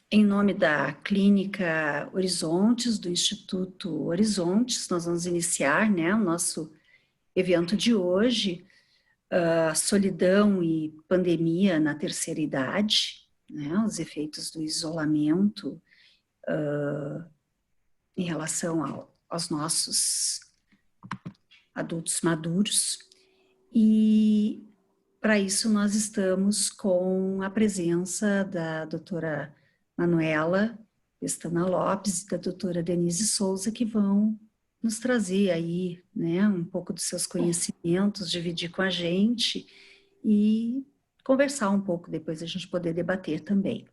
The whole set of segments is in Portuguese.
Em nome da Clínica Horizontes, do Instituto Horizontes, nós vamos iniciar, né, o nosso evento de hoje, Solidão e Pandemia na Terceira Idade, né, os efeitos do isolamento em relação aos nossos adultos maduros. E para isso nós estamos com a presença da doutora Manuela Pestana Lopes e da doutora Denise Souza, que vão nos trazer aí, né, um pouco dos seus conhecimentos, dividir com a gente e conversar um pouco, depois a gente poder debater também.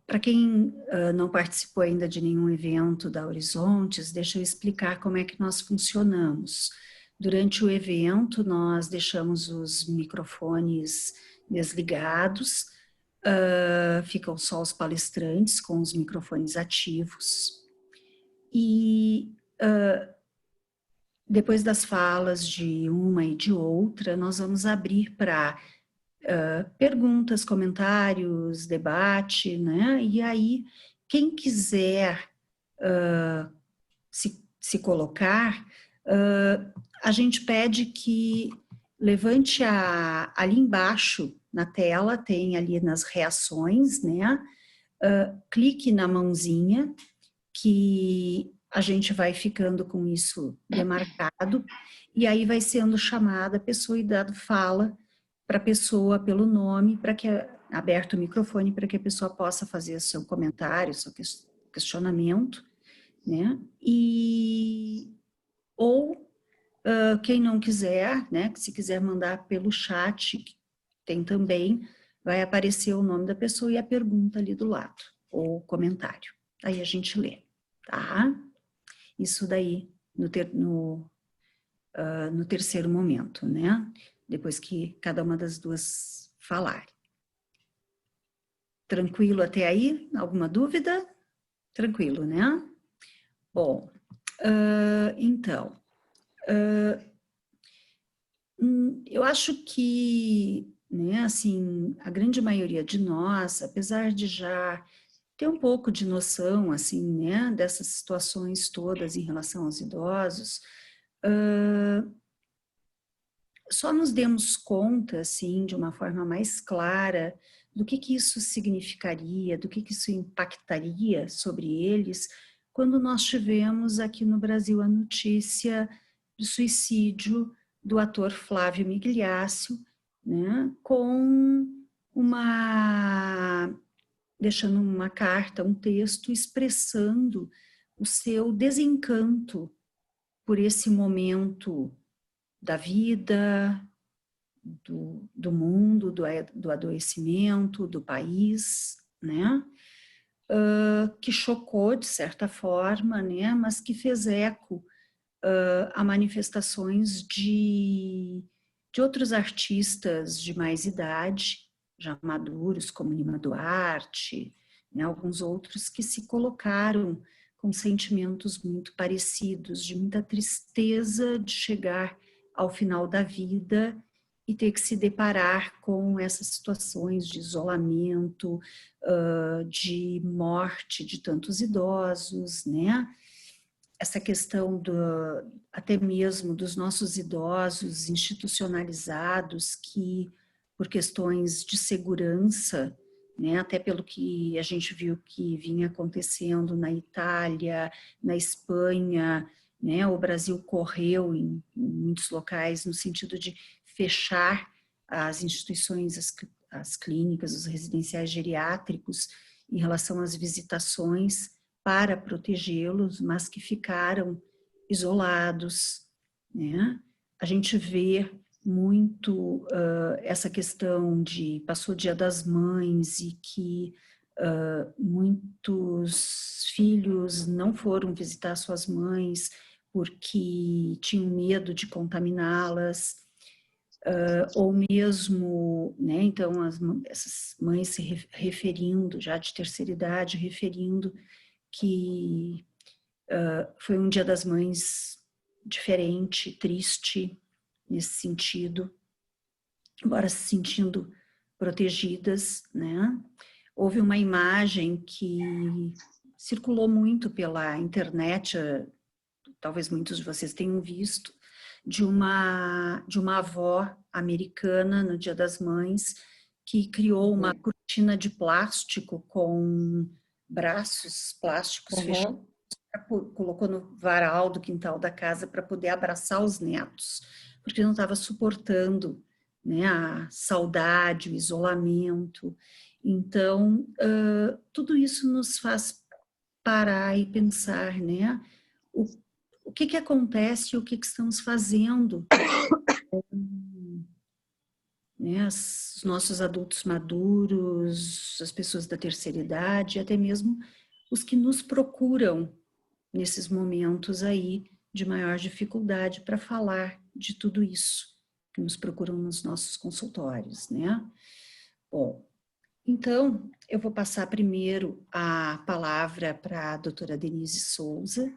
Para quem não participou ainda de nenhum evento da Horizontes, deixa eu explicar como é que nós funcionamos. Durante o evento, nós deixamos os microfones desligados, ficam só os palestrantes com os microfones ativos. E depois das falas de uma e de outra, nós vamos abrir para perguntas, comentários, debate, né? E aí, quem quiser se colocar, a gente pede que levante ali embaixo na tela, tem ali nas reações, né? Clique na mãozinha, que a gente vai ficando com isso demarcado, e aí vai sendo chamada a pessoa e dado fala para a pessoa pelo nome, para que aberto o microfone para que a pessoa possa fazer seu comentário, seu questionamento, né? Ou quem não quiser, né? Se quiser mandar pelo chat, tem também, vai aparecer o nome da pessoa e a pergunta ali do lado, ou comentário. Aí a gente lê, tá? Isso daí no terceiro momento, né? Depois que cada uma das duas falar. Tranquilo até aí? Alguma dúvida? Tranquilo, né? Bom, então, eu acho que, né, assim, a grande maioria de nós, apesar de já ter um pouco de noção, assim, né, dessas situações todas em relação aos idosos, só nos demos conta, assim, de uma forma mais clara do que isso significaria, do que isso impactaria sobre eles, quando nós tivemos aqui no Brasil a notícia do suicídio do ator Flávio Migliaccio, né, deixando uma carta, um texto expressando o seu desencanto por esse momento da vida, do mundo, do adoecimento, do país, né? Que chocou de certa forma, né? Mas que fez eco a manifestações de outros artistas de mais idade, já maduros, como Lima Duarte, né? Alguns outros que se colocaram com sentimentos muito parecidos, de muita tristeza de chegar ao final da vida e ter que se deparar com essas situações de isolamento, de morte de tantos idosos, né? Essa questão até mesmo dos nossos idosos institucionalizados que, por questões de segurança, né, até pelo que a gente viu que vinha acontecendo na Itália, na Espanha, né, o Brasil correu em muitos locais no sentido de fechar as instituições, as clínicas, os residenciais geriátricos em relação às visitações para protegê-los, mas que ficaram isolados, né? A gente vê muito essa questão de passou o Dia das Mães e que muitos filhos não foram visitar suas mães porque tinham medo de contaminá-las, ou mesmo, né, então essas mães se referindo, já de terceira idade, referindo que foi um Dia das Mães diferente, triste, nesse sentido, embora se sentindo protegidas, né? Houve uma imagem que circulou muito pela internet, talvez muitos de vocês tenham visto, de uma avó americana no Dia das Mães que criou uma cortina de plástico com braços plásticos fechados, colocou no varal do quintal da casa para poder abraçar os netos, porque não estava suportando, né, a saudade, o isolamento. Então, tudo isso nos faz parar e pensar, né, o que acontece e o que estamos fazendo, né, os nossos adultos maduros, as pessoas da terceira idade, até mesmo os que nos procuram nesses momentos aí de maior dificuldade para falar de tudo isso, que nos procuram nos nossos consultórios, né? Bom, então eu vou passar primeiro a palavra para a doutora Denise Souza.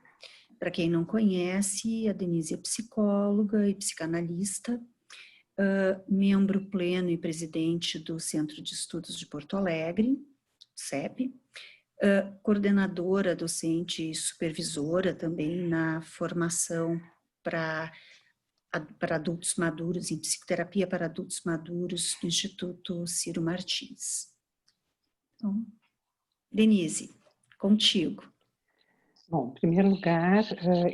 Para quem não conhece, a Denise é psicóloga e psicanalista, membro pleno e presidente do Centro de Estudos de Porto Alegre, CEP, coordenadora docente e supervisora também na formação para adultos maduros, em psicoterapia para adultos maduros do Instituto Ciro Martins. Então, Denise, contigo. Bom, em primeiro lugar,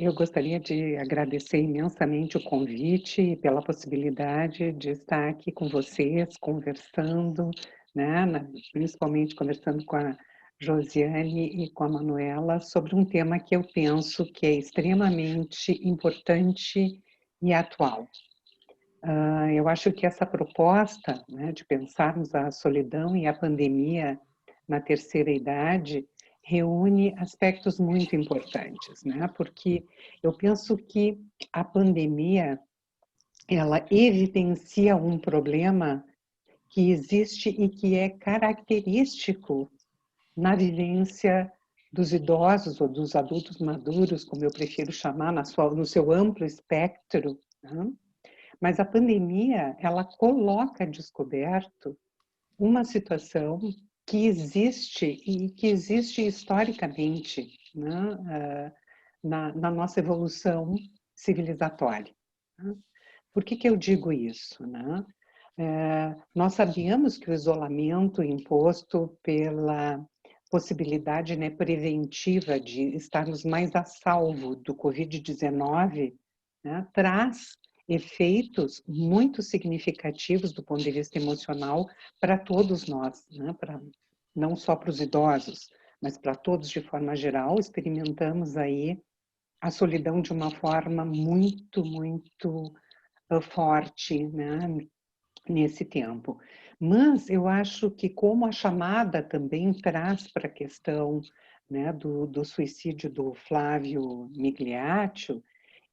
eu gostaria de agradecer imensamente o convite e pela possibilidade de estar aqui com vocês, conversando, né, principalmente conversando com a Josiane e com a Manuela sobre um tema que eu penso que é extremamente importante e atual. Eu acho que essa proposta, né, de pensarmos a solidão e a pandemia na terceira idade reúne aspectos muito importantes, né? Porque eu penso que a pandemia ela evidencia um problema que existe e que é característico na vivência dos idosos ou dos adultos maduros, como eu prefiro chamar, no seu amplo espectro, né? Mas a pandemia, ela coloca a descoberto uma situação que existe e que existe historicamente, né, na nossa evolução civilizatória. Né? Por que eu digo isso? Né? Nós sabíamos que o isolamento imposto pela possibilidade, né, preventiva de estarmos mais a salvo do Covid-19, né, traz efeitos muito significativos do ponto de vista emocional para todos nós, né? Não só para os idosos, mas para todos de forma geral. Experimentamos aí a solidão de uma forma muito, muito forte, né? Nesse tempo. Mas eu acho que como a chamada também traz para a questão, né, do suicídio do Flávio Migliaccio,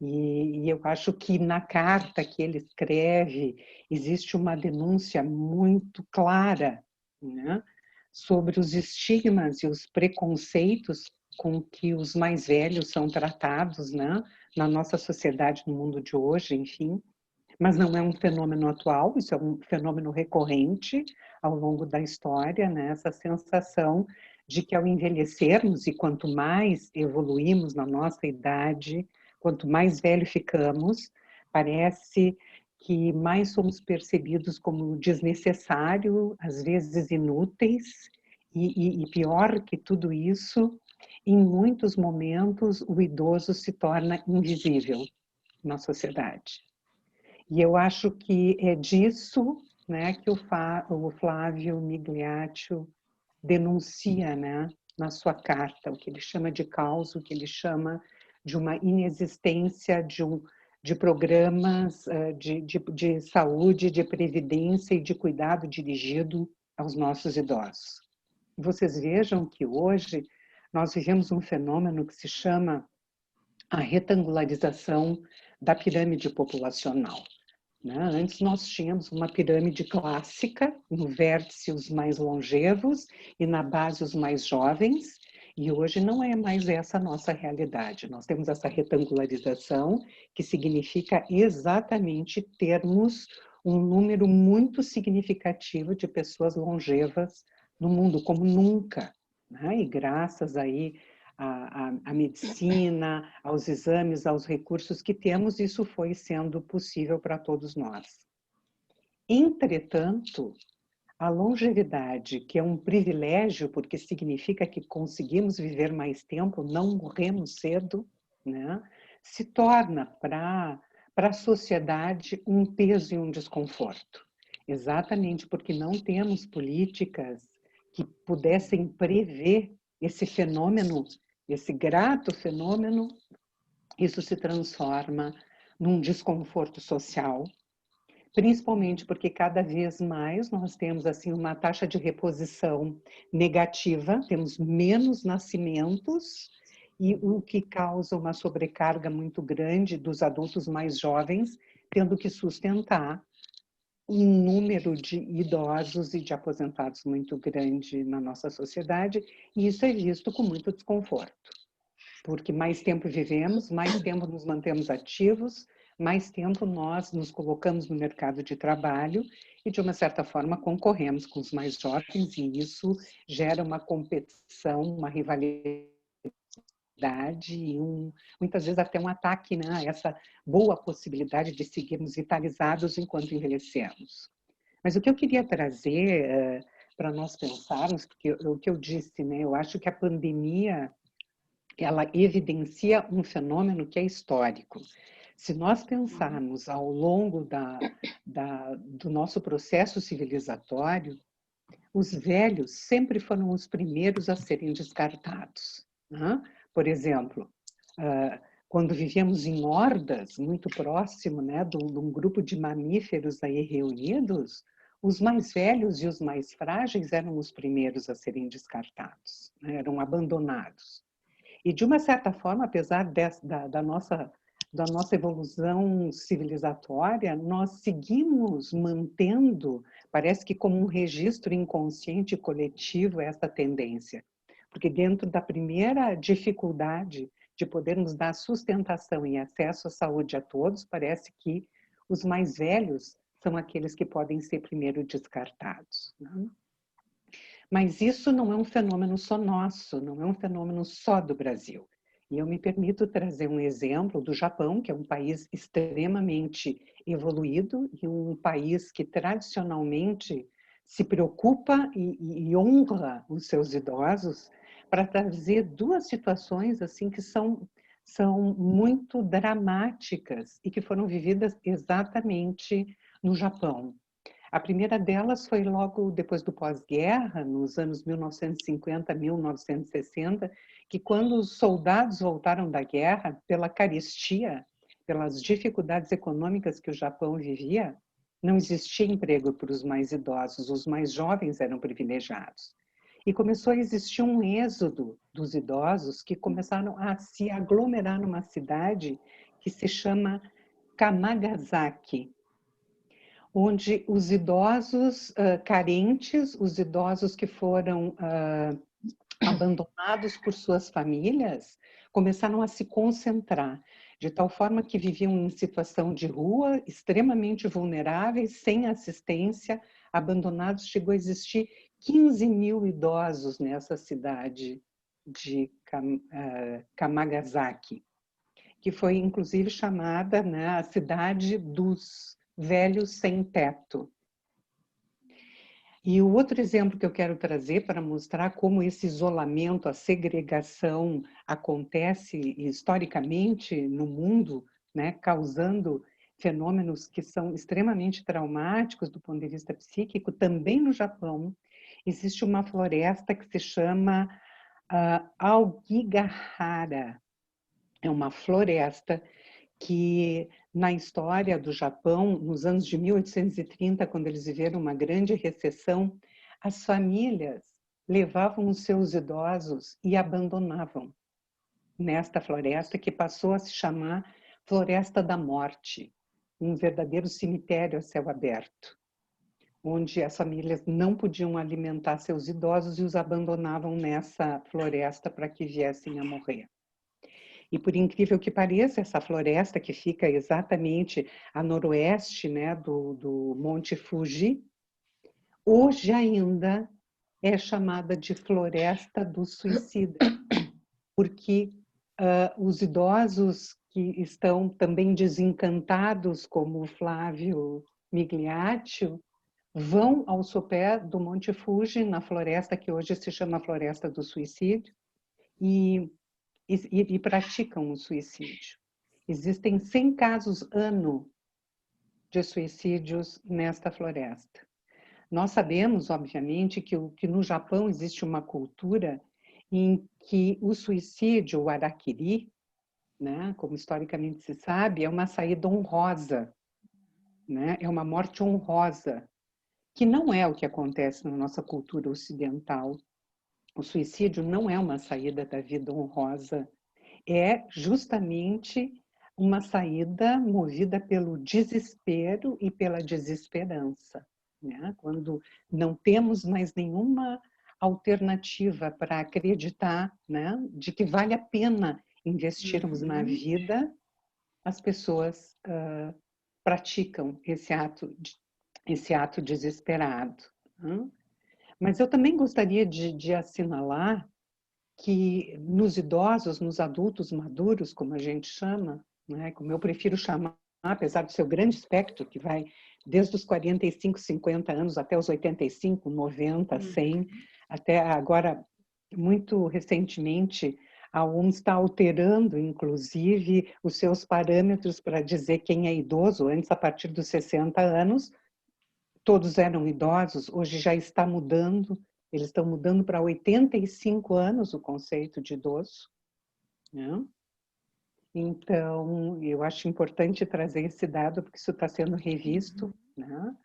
e eu acho que na carta que ele escreve existe uma denúncia muito clara, né, sobre os estigmas e os preconceitos com que os mais velhos são tratados, né, na nossa sociedade, no mundo de hoje, enfim. Mas não é um fenômeno atual, isso é um fenômeno recorrente ao longo da história, né? Essa sensação de que ao envelhecermos e quanto mais evoluímos na nossa idade, quanto mais velho ficamos, parece que mais somos percebidos como desnecessário, às vezes inúteis, e pior que tudo isso, em muitos momentos o idoso se torna invisível na sociedade. E eu acho que é disso, né, que o Flávio Migliaccio denuncia, né, na sua carta, o que ele chama de caos, o que ele chama de uma inexistência de programas de saúde, de previdência e de cuidado dirigido aos nossos idosos. Vocês vejam que hoje nós vivemos um fenômeno que se chama a retangularização da pirâmide populacional. Antes nós tínhamos uma pirâmide clássica, no vértice os mais longevos e na base os mais jovens, e hoje não é mais essa a nossa realidade. Nós temos essa retangularização, que significa exatamente termos um número muito significativo de pessoas longevas no mundo, como nunca, né? E graças aí à medicina, aos exames, aos recursos que temos, isso foi sendo possível para todos nós. Entretanto, a longevidade, que é um privilégio, porque significa que conseguimos viver mais tempo, não morremos cedo, né? Se torna para a sociedade um peso e um desconforto. Exatamente porque não temos políticas que pudessem prever esse fenômeno, esse grato fenômeno, isso se transforma num desconforto social, principalmente porque cada vez mais nós temos assim uma taxa de reposição negativa, temos menos nascimentos, e o que causa uma sobrecarga muito grande dos adultos mais jovens, tendo que sustentar um número de idosos e de aposentados muito grande na nossa sociedade, e isso é visto com muito desconforto, porque mais tempo vivemos, mais tempo nos mantemos ativos, mais tempo nós nos colocamos no mercado de trabalho e, de uma certa forma, concorremos com os mais jovens, e isso gera uma competição, uma rivalidade e muitas vezes até um ataque, né, a essa boa possibilidade de seguirmos vitalizados enquanto envelhecemos. Mas o que eu queria trazer para nós pensarmos, porque o que eu disse, né, eu acho que a pandemia ela evidencia um fenômeno que é histórico. Se nós pensarmos ao longo do nosso processo civilizatório, os velhos sempre foram os primeiros a serem descartados, né? Por exemplo, quando vivíamos em hordas, muito próximo, né, de um grupo de mamíferos aí reunidos, os mais velhos e os mais frágeis eram os primeiros a serem descartados, né, eram abandonados. E, de uma certa forma, apesar da nossa evolução civilizatória, nós seguimos mantendo, parece que como um registro inconsciente coletivo, essa tendência. Porque dentro da primeira dificuldade de podermos dar sustentação e acesso à saúde a todos, parece que os mais velhos são aqueles que podem ser primeiro descartados, né? Mas isso não é um fenômeno só nosso, não é um fenômeno só do Brasil. E eu me permito trazer um exemplo do Japão, que é um país extremamente evoluído e um país que tradicionalmente se preocupa e honra os seus idosos, para trazer duas situações assim que são muito dramáticas e que foram vividas exatamente no Japão. A primeira delas foi logo depois do pós-guerra, nos anos 1950, 1960, que quando os soldados voltaram da guerra, pela carestia, pelas dificuldades econômicas que o Japão vivia, não existia emprego para os mais idosos, os mais jovens eram privilegiados. E começou a existir um êxodo dos idosos que começaram a se aglomerar numa cidade que se chama Kamagasaki, onde os idosos carentes, os idosos que foram abandonados por suas famílias, começaram a se concentrar, de tal forma que viviam em situação de rua, extremamente vulneráveis, sem assistência, abandonados. Chegou a existir 15 mil idosos nessa cidade de Kamagasaki, que foi inclusive chamada, né, a cidade dos velhos sem teto. E o outro exemplo que eu quero trazer para mostrar como esse isolamento, a segregação acontece historicamente no mundo, né, causando fenômenos que são extremamente traumáticos do ponto de vista psíquico, também no Japão, existe uma floresta que se chama Aokigahara. É uma floresta que, na história do Japão, nos anos de 1830, quando eles viveram uma grande recessão, as famílias levavam os seus idosos e abandonavam nesta floresta, que passou a se chamar Floresta da Morte, um verdadeiro cemitério a céu aberto, onde as famílias não podiam alimentar seus idosos e os abandonavam nessa floresta para que viessem a morrer. E por incrível que pareça, essa floresta que fica exatamente a noroeste, né, do Monte Fuji, hoje ainda é chamada de Floresta do Suicida, porque os idosos que estão também desencantados, como o Flávio Migliaccio, vão ao sopé do Monte Fuji, na floresta que hoje se chama Floresta do Suicídio, e praticam o suicídio. Existem 100 casos ano de suicídios nesta floresta. Nós sabemos, obviamente, que no Japão existe uma cultura em que o suicídio, o harakiri, né, como historicamente se sabe, é uma saída honrosa, né, é uma morte honrosa, que não é o que acontece na nossa cultura ocidental. O suicídio não é uma saída da vida honrosa, é justamente uma saída movida pelo desespero e pela desesperança, né? Quando não temos mais nenhuma alternativa para acreditar, né, de que vale a pena investirmos na vida, as pessoas praticam esse ato desesperado. Né? Mas eu também gostaria de assinalar que nos idosos, nos adultos maduros, como a gente chama, né, como eu prefiro chamar, apesar do seu grande espectro, que vai desde os 45, 50 anos até os 85, 90, 100, até agora, muito recentemente, a OMS está alterando, inclusive, os seus parâmetros para dizer quem é idoso. Antes, a partir dos 60 anos, todos eram idosos, hoje já está mudando, eles estão mudando para 85 anos o conceito de idoso. Né? Então, eu acho importante trazer esse dado, porque isso está sendo revisto. Né?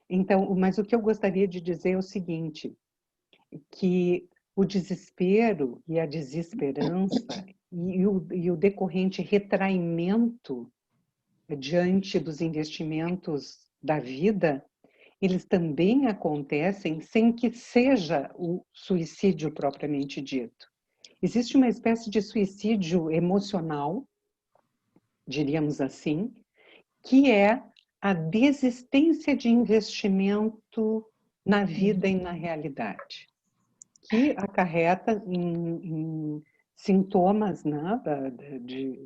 Então, mas o que eu gostaria de dizer é o seguinte, que o desespero e a desesperança e o decorrente retraimento diante dos investimentos da vida, eles também acontecem sem que seja o suicídio propriamente dito. Existe uma espécie de suicídio emocional, diríamos assim, que é a desistência de investimento na vida e na realidade, que acarreta em sintomas, né,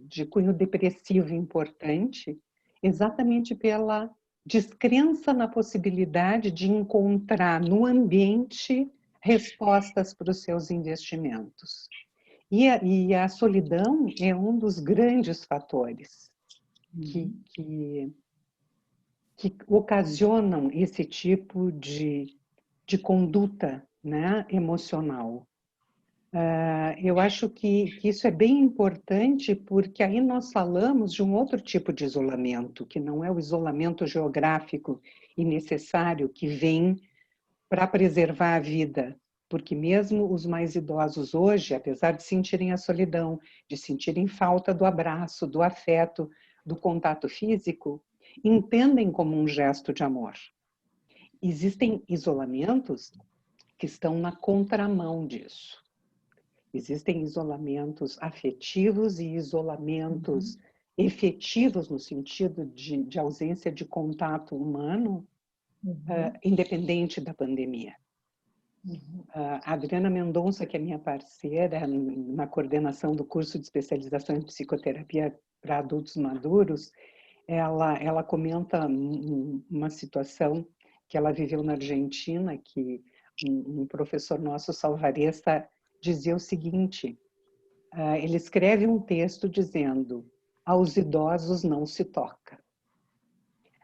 de cunho depressivo importante, exatamente pela descrença na possibilidade de encontrar no ambiente respostas para os seus investimentos. E a solidão é um dos grandes fatores que ocasionam esse tipo de conduta, né, emocional. Eu acho que isso é bem importante, porque aí nós falamos de um outro tipo de isolamento, que não é o isolamento geográfico e necessário que vem para preservar a vida, porque mesmo os mais idosos hoje, apesar de sentirem a solidão, de sentirem falta do abraço, do afeto, do contato físico, entendem como um gesto de amor. Existem isolamentos que estão na contramão disso. Existem isolamentos afetivos e isolamentos efetivos no sentido de ausência de contato humano, independente da pandemia. A Adriana Mendonça, que é minha parceira na coordenação do curso de especialização em psicoterapia para adultos maduros, ela comenta uma situação que ela viveu na Argentina, que um professor nosso, Salvaresta, dizia o seguinte, ele escreve um texto dizendo: aos idosos não se toca.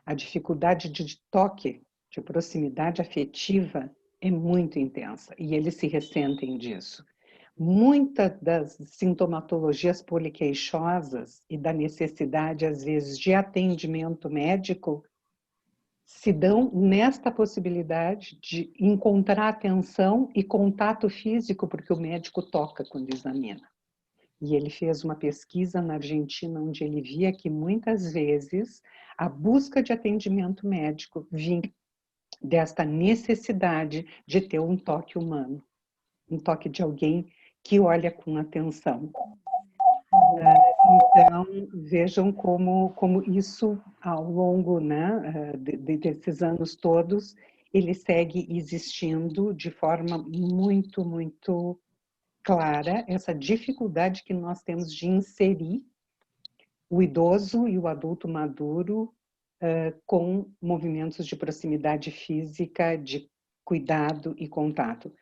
A dificuldade de toque, de proximidade afetiva, é muito intensa e eles se ressentem disso. Muitas das sintomatologias poliqueixosas e da necessidade, às vezes, de atendimento médico se dão nesta possibilidade de encontrar atenção e contato físico, porque o médico toca quando examina. E ele fez uma pesquisa na Argentina, onde ele via que muitas vezes a busca de atendimento médico vinha desta necessidade de ter um toque humano, um toque de alguém que olha com atenção. Então, vejam como isso, ao longo, né, desses anos todos, ele segue existindo de forma muito, muito clara, essa dificuldade que nós temos de inserir o idoso e o adulto maduro com movimentos de proximidade física, de cuidado e contato.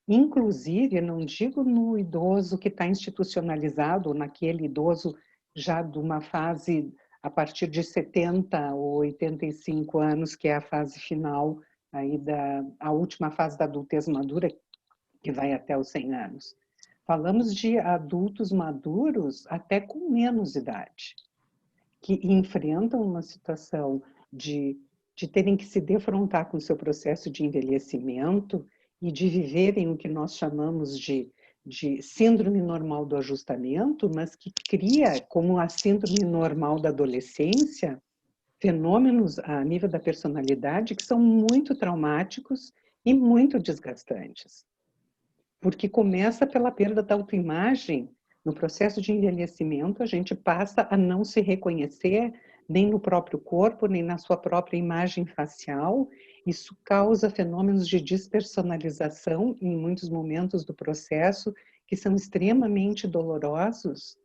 Inclusive, eu não digo no idoso que está institucionalizado, ou naquele idoso já de uma fase a partir de 70 ou 85 anos, que é a fase final, aí a última fase da adultez madura, que vai até os 100 anos. Falamos de adultos maduros até com menos idade, que enfrentam uma situação de terem que se defrontar com o seu processo de envelhecimento e de viverem o que nós chamamos de síndrome normal do ajustamento, mas que cria, como a síndrome normal da adolescência, fenômenos a nível da personalidade que são muito traumáticos e muito desgastantes. Porque começa pela perda da autoimagem. No processo de envelhecimento, a gente passa a não se reconhecer nem no próprio corpo, nem na sua própria imagem facial. Isso causa fenômenos de despersonalização em muitos momentos do processo, que são extremamente dolorosos.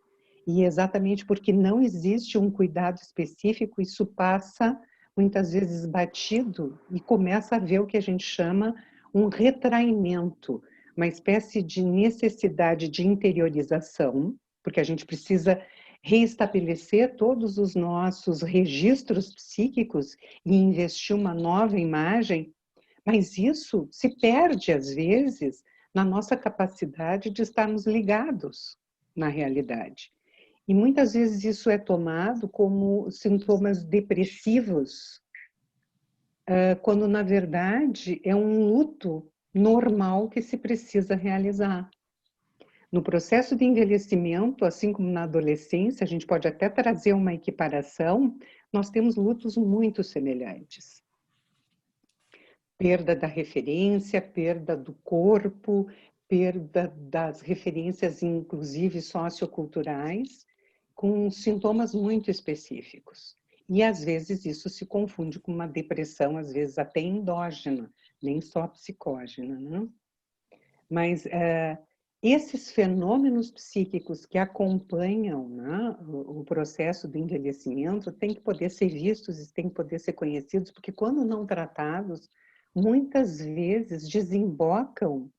E exatamente porque não existe um cuidado específico, isso passa muitas vezes batido e começa a haver o que a gente chama um retraimento, uma espécie de necessidade de interiorização, porque a gente precisa reestabelecer todos os nossos registros psíquicos e investir uma nova imagem, mas isso se perde, às vezes, na nossa capacidade de estarmos ligados na realidade. E muitas vezes isso é tomado como sintomas depressivos, quando na verdade é um luto normal que se precisa realizar. No processo de envelhecimento, assim como na adolescência, a gente pode até trazer uma equiparação, nós temos lutos muito semelhantes. Perda da referência, perda do corpo, perda das referências, inclusive socioculturais, com sintomas muito específicos. E às vezes isso se confunde com uma depressão, às vezes até endógena, nem só psicógena, né? Mas esses fenômenos psíquicos que acompanham, né, o processo do envelhecimento têm que poder ser vistos e têm que poder ser conhecidos, porque quando não tratados, muitas vezes desembocam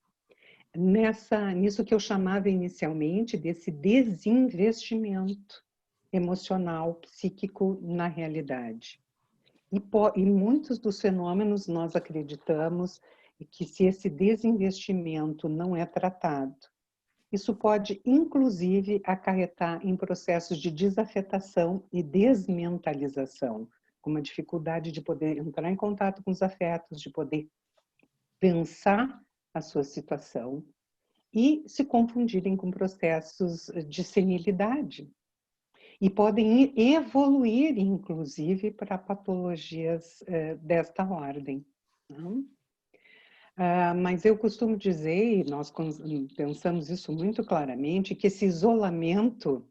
nisso que eu chamava inicialmente desse desinvestimento emocional, psíquico na realidade. E muitos dos fenômenos nós acreditamos que se esse desinvestimento não é tratado, isso pode inclusive acarretar em processos de desafetação e desmentalização, com uma dificuldade de poder entrar em contato com os afetos, de poder pensar a sua situação e se confundirem com processos de senilidade. E podem evoluir, inclusive, para patologias desta ordem. Mas eu costumo dizer, e nós pensamos isso muito claramente, que esse isolamento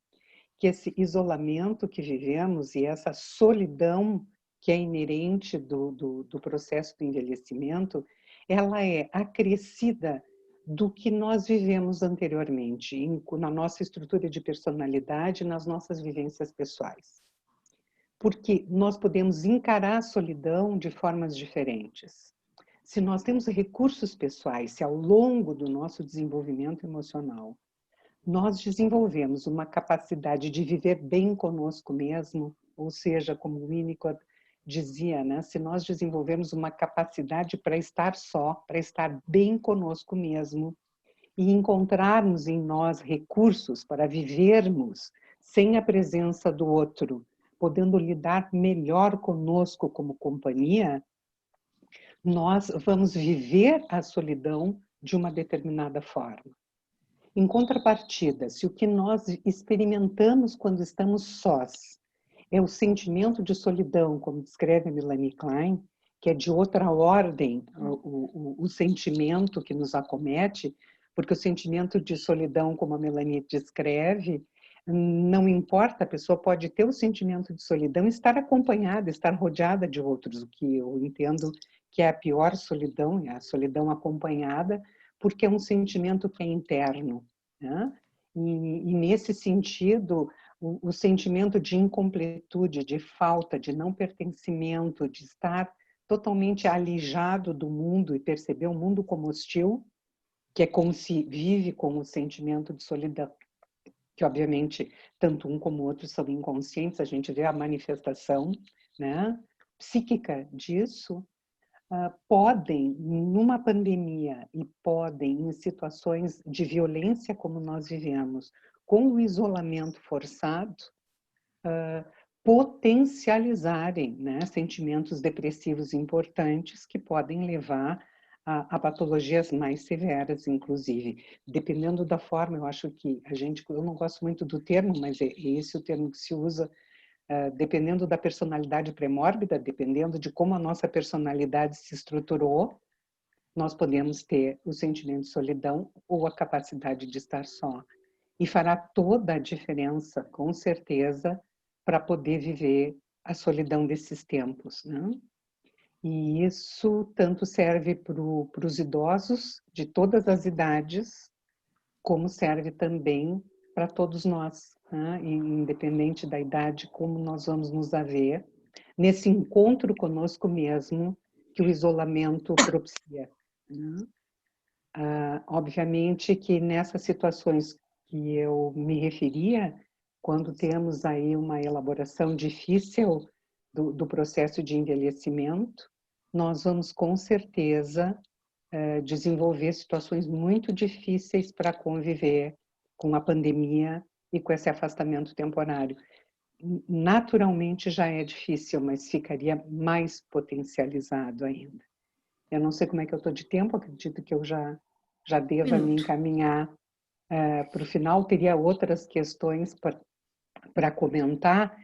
que vivemos e essa solidão que é inerente do processo do envelhecimento, ela é acrescida do que nós vivemos anteriormente, na nossa estrutura de personalidade, nas nossas vivências pessoais. Porque nós podemos encarar a solidão de formas diferentes. Se nós temos recursos pessoais, se ao longo do nosso desenvolvimento emocional, nós desenvolvemos uma capacidade de viver bem conosco mesmo, ou seja, como o Winnicott dizia, né? Se nós desenvolvemos uma capacidade para estar só, para estar bem conosco mesmo, e encontrarmos em nós recursos para vivermos sem a presença do outro, podendo lidar melhor conosco como companhia, nós vamos viver a solidão de uma determinada forma. Em contrapartida, se o que nós experimentamos quando estamos sós é o sentimento de solidão, como descreve a Melanie Klein, que é de outra ordem o sentimento que nos acomete, porque o sentimento de solidão, como a Melanie descreve, Não importa, a pessoa pode ter o sentimento de solidão e estar acompanhada, estar rodeada de outros, o que eu entendo que é a pior solidão, é a solidão acompanhada, porque é um sentimento que é interno, né? E nesse sentido, o sentimento de incompletude, de falta, de não pertencimento, de estar totalmente alijado do mundo e perceber o mundo como hostil, que é como se vive com o sentimento de solidão, que obviamente tanto um como o outro são inconscientes, a gente vê a manifestação, né, psíquica disso, podem, numa pandemia e podem em situações de violência como nós vivemos, com o isolamento forçado, potencializarem, né, sentimentos depressivos importantes que podem levar a patologias mais severas, inclusive. Dependendo da forma, eu acho que eu não gosto muito do termo, mas é esse o termo que se usa, dependendo da personalidade pré-mórbida, dependendo de como a nossa personalidade se estruturou, nós podemos ter o sentimento de solidão ou a capacidade de estar só. E fará toda a diferença, com certeza, para poder viver a solidão desses tempos, né? E isso tanto serve para os idosos de todas as idades, como serve também para todos nós, né? Independente da idade, como nós vamos nos haver nesse encontro conosco mesmo que o isolamento propicia, né? Obviamente que nessas situações que eu me referia, quando temos aí uma elaboração difícil do processo de envelhecimento, nós vamos com certeza desenvolver situações muito difíceis para conviver com a pandemia e com esse afastamento temporário. Naturalmente já é difícil, mas ficaria mais potencializado ainda. Eu não sei como é que eu estou de tempo, acredito que eu já deva me encaminhar para o final. Teria outras questões para comentar,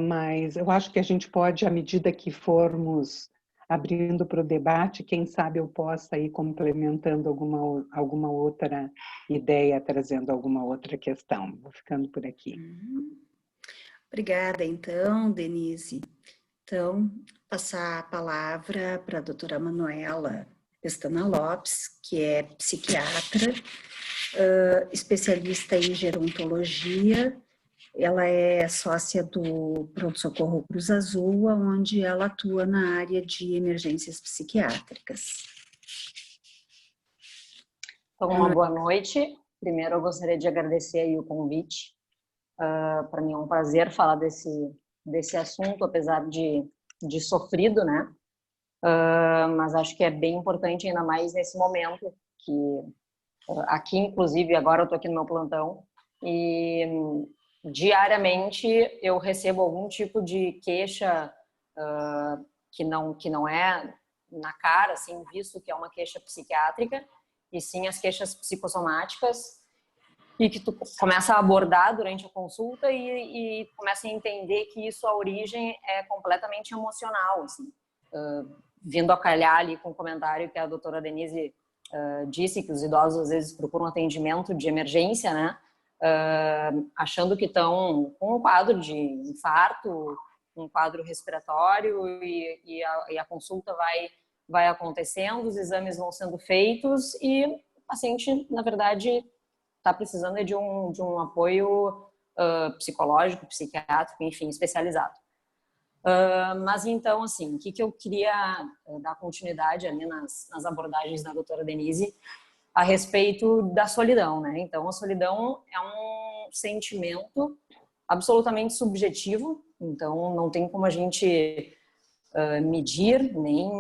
mas eu acho que a gente pode, à medida que formos abrindo para o debate, quem sabe eu possa ir complementando alguma outra ideia, trazendo alguma outra questão. Vou ficando por aqui. Obrigada, então, Denise. Então, passar a palavra para a doutora Manuela Pestana Lopes, que é psiquiatra, especialista em gerontologia. Ela é sócia do Pronto-Socorro Cruz Azul, onde ela atua na área de emergências psiquiátricas. Então, uma boa noite. Primeiro, eu gostaria de agradecer aí o convite. Para mim é um prazer falar desse assunto, apesar de sofrido, né? Mas acho que é bem importante, ainda mais nesse momento, que aqui, inclusive, agora eu estou aqui no meu plantão, e diariamente eu recebo algum tipo de queixa que não é na cara, assim, visto que é uma queixa psiquiátrica, e sim as queixas psicossomáticas, e que tu começa a abordar durante a consulta e começa a entender que isso, a origem é completamente emocional, assim. Vindo a calhar ali com o comentário que a doutora Denise disse, que os idosos às vezes procuram atendimento de emergência, né? Achando que estão com um quadro de infarto, um quadro respiratório, e a consulta vai acontecendo, os exames vão sendo feitos e o paciente, na verdade, está precisando de um apoio psicológico, psiquiátrico, enfim, especializado. Mas então, assim, o que eu queria dar continuidade ali nas abordagens da doutora Denise a respeito da solidão, né? Então, a solidão é um sentimento absolutamente subjetivo, então não tem como a gente medir, nem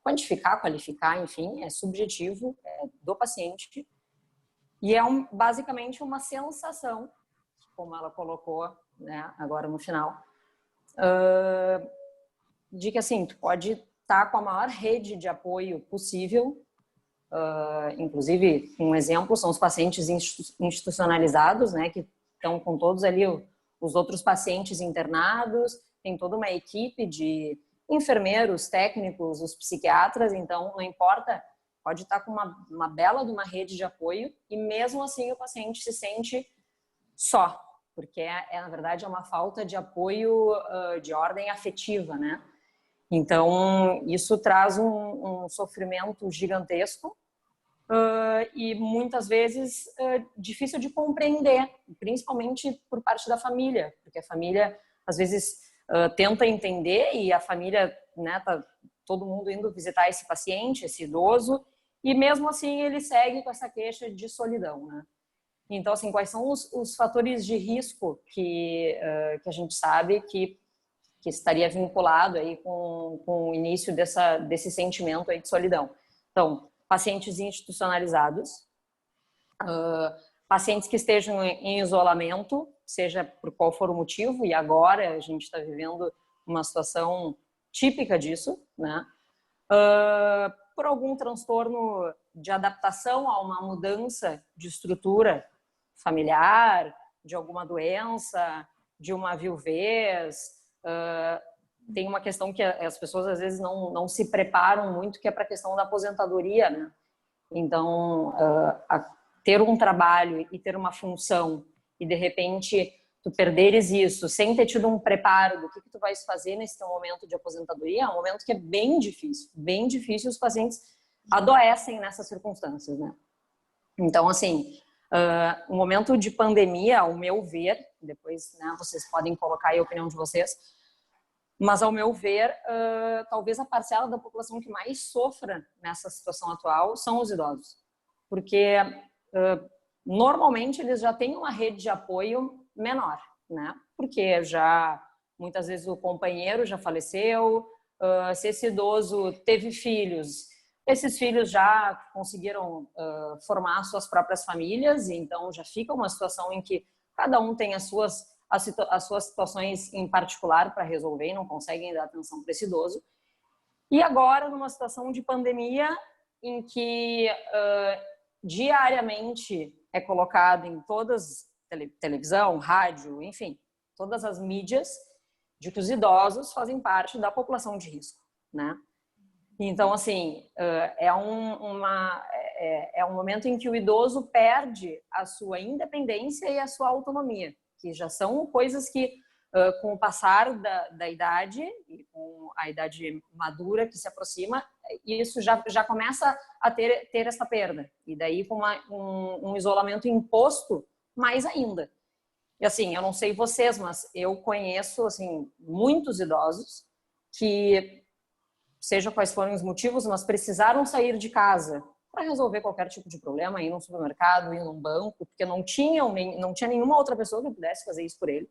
quantificar, qualificar, enfim, é subjetivo, é do paciente. E é basicamente uma sensação, como ela colocou, né, agora no final, de que assim, tu pode estar com a maior rede de apoio possível, inclusive um exemplo são os pacientes institucionalizados, né, que estão com todos ali os outros pacientes internados, tem toda uma equipe de enfermeiros, técnicos, os psiquiatras, então não importa, pode estar com uma bela de uma rede de apoio e mesmo assim o paciente se sente só, porque na verdade é uma falta de apoio de ordem afetiva, né? Então, isso traz um sofrimento gigantesco e muitas vezes difícil de compreender, principalmente por parte da família, porque a família às vezes tenta entender e a família, né, tá todo mundo indo visitar esse paciente, esse idoso, e mesmo assim ele segue com essa queixa de solidão, né? Então, assim, quais são os fatores de risco que a gente sabe que estaria vinculado aí com o início desse sentimento aí de solidão? Então, pacientes institucionalizados, pacientes que estejam em isolamento, seja por qual for o motivo, e agora a gente está vivendo uma situação típica disso, né? Por algum transtorno de adaptação a uma mudança de estrutura familiar, de alguma doença, de uma viuvez. Tem uma questão que as pessoas às vezes não se preparam muito, que é para a questão da aposentadoria, né? Então, ter um trabalho e ter uma função e de repente tu perderes isso sem ter tido um preparo do que tu vais fazer nesse teu momento de aposentadoria, é um momento que é bem difícil, os pacientes adoecem nessas circunstâncias, né? Então, assim, o momento de pandemia, ao meu ver, depois, né, vocês podem colocar aí a opinião de vocês, mas ao meu ver, talvez a parcela da população que mais sofra nessa situação atual são os idosos, porque normalmente eles já têm uma rede de apoio menor, né? Porque já muitas vezes o companheiro já faleceu, se esse idoso teve filhos, esses filhos já conseguiram formar suas próprias famílias, e então já fica uma situação em que cada um tem as suas situações em particular para resolver e não conseguem dar atenção para esse idoso. E agora, numa situação de pandemia, em que diariamente é colocado em todas, televisão, rádio, enfim, todas as mídias, de que os idosos fazem parte da população de risco, né? Então, assim, é um momento em que o idoso perde a sua independência e a sua autonomia, que já são coisas que, com o passar da idade, e com a idade madura que se aproxima, isso já começa a ter essa perda. E daí, com um isolamento imposto, mais ainda. E assim, eu não sei vocês, mas eu conheço, assim, muitos idosos que, seja quais forem os motivos, mas precisaram sair de casa para resolver qualquer tipo de problema, ir num supermercado, ir num banco, porque não tinha nenhuma outra pessoa que pudesse fazer isso por ele.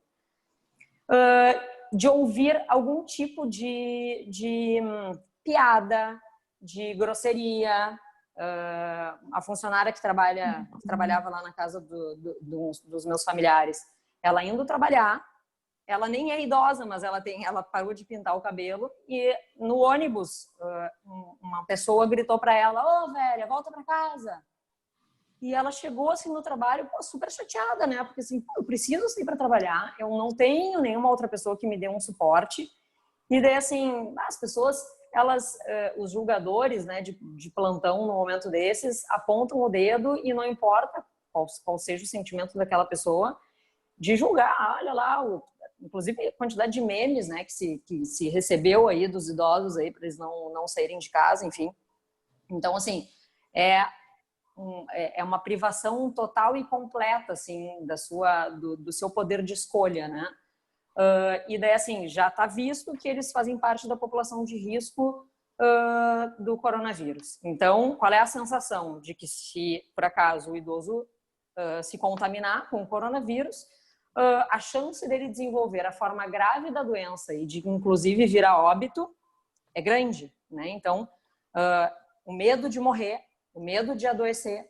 De ouvir algum tipo de piada, de grosseria. A funcionária que trabalhava lá na casa dos meus familiares, ela indo trabalhar, ela nem é idosa, mas ela parou de pintar o cabelo e no ônibus uma pessoa gritou para ela: "Ô, velha, volta para casa". E ela chegou assim no trabalho, super chateada, né? Porque assim, eu preciso sair para trabalhar, eu não tenho nenhuma outra pessoa que me dê um suporte. E daí assim, as pessoas, os julgadores, né, de plantão no momento desses, apontam o dedo e não importa qual seja o sentimento daquela pessoa, de julgar. Olha lá, inclusive a quantidade de memes, né, que se recebeu aí dos idosos aí para eles não saírem de casa, enfim. Então, assim, é uma privação total e completa, assim, do seu poder de escolha, né? E daí, assim, já está visto que eles fazem parte da população de risco do coronavírus. Então, qual é a sensação? De que se, por acaso, o idoso se contaminar com o coronavírus, a chance dele desenvolver a forma grave da doença e de, inclusive, vir a óbito é grande, né? Então, o medo de morrer, o medo de adoecer.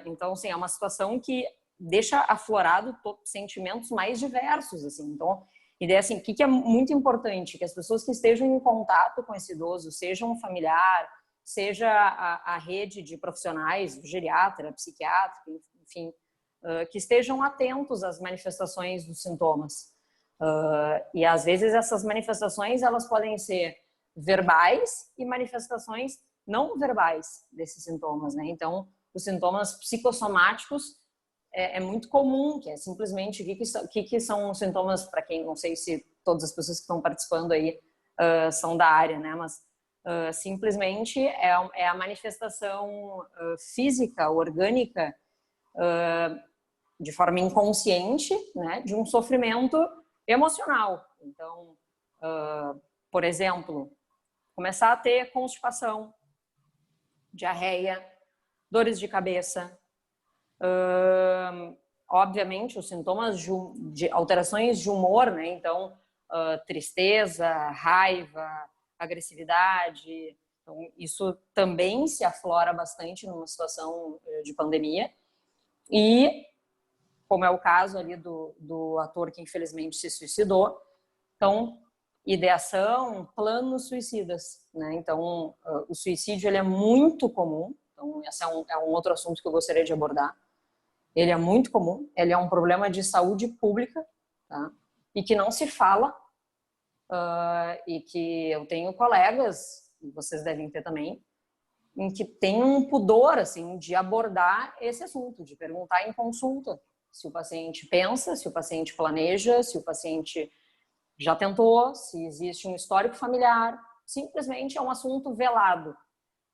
Então, assim, é uma situação que deixa aflorado sentimentos mais diversos, assim. Então, ideia assim, o que é muito importante? Que as pessoas que estejam em contato com esse idoso, seja um familiar, seja a rede de profissionais, geriatra, psiquiatra, enfim, que estejam atentos às manifestações dos sintomas. E às vezes essas manifestações elas podem ser verbais e manifestações não verbais desses sintomas, né? Então, os sintomas psicossomáticos é muito comum, que é simplesmente o que são os sintomas, para quem, não sei se todas as pessoas que estão participando aí são da área, né? Mas simplesmente é a manifestação física, orgânica, de forma inconsciente, né, de um sofrimento emocional. Então, por exemplo, começar a ter constipação, diarreia, dores de cabeça, obviamente os sintomas de alterações de humor, né? Então, tristeza, raiva, agressividade. Então, isso também se aflora bastante numa situação de pandemia. E, como é o caso ali do ator que infelizmente se suicidou, então, ideação, planos suicidas, né? Então, o suicídio ele é muito comum. Então, esse é um outro assunto que eu gostaria de abordar. Ele é muito comum, ele é um problema de saúde pública, tá? E que não se fala, e que eu tenho colegas, e vocês devem ter também, em que tem um pudor, assim, de abordar esse assunto, de perguntar em consulta se o paciente pensa, se o paciente planeja, se o paciente já tentou, se existe um histórico familiar. Simplesmente é um assunto velado.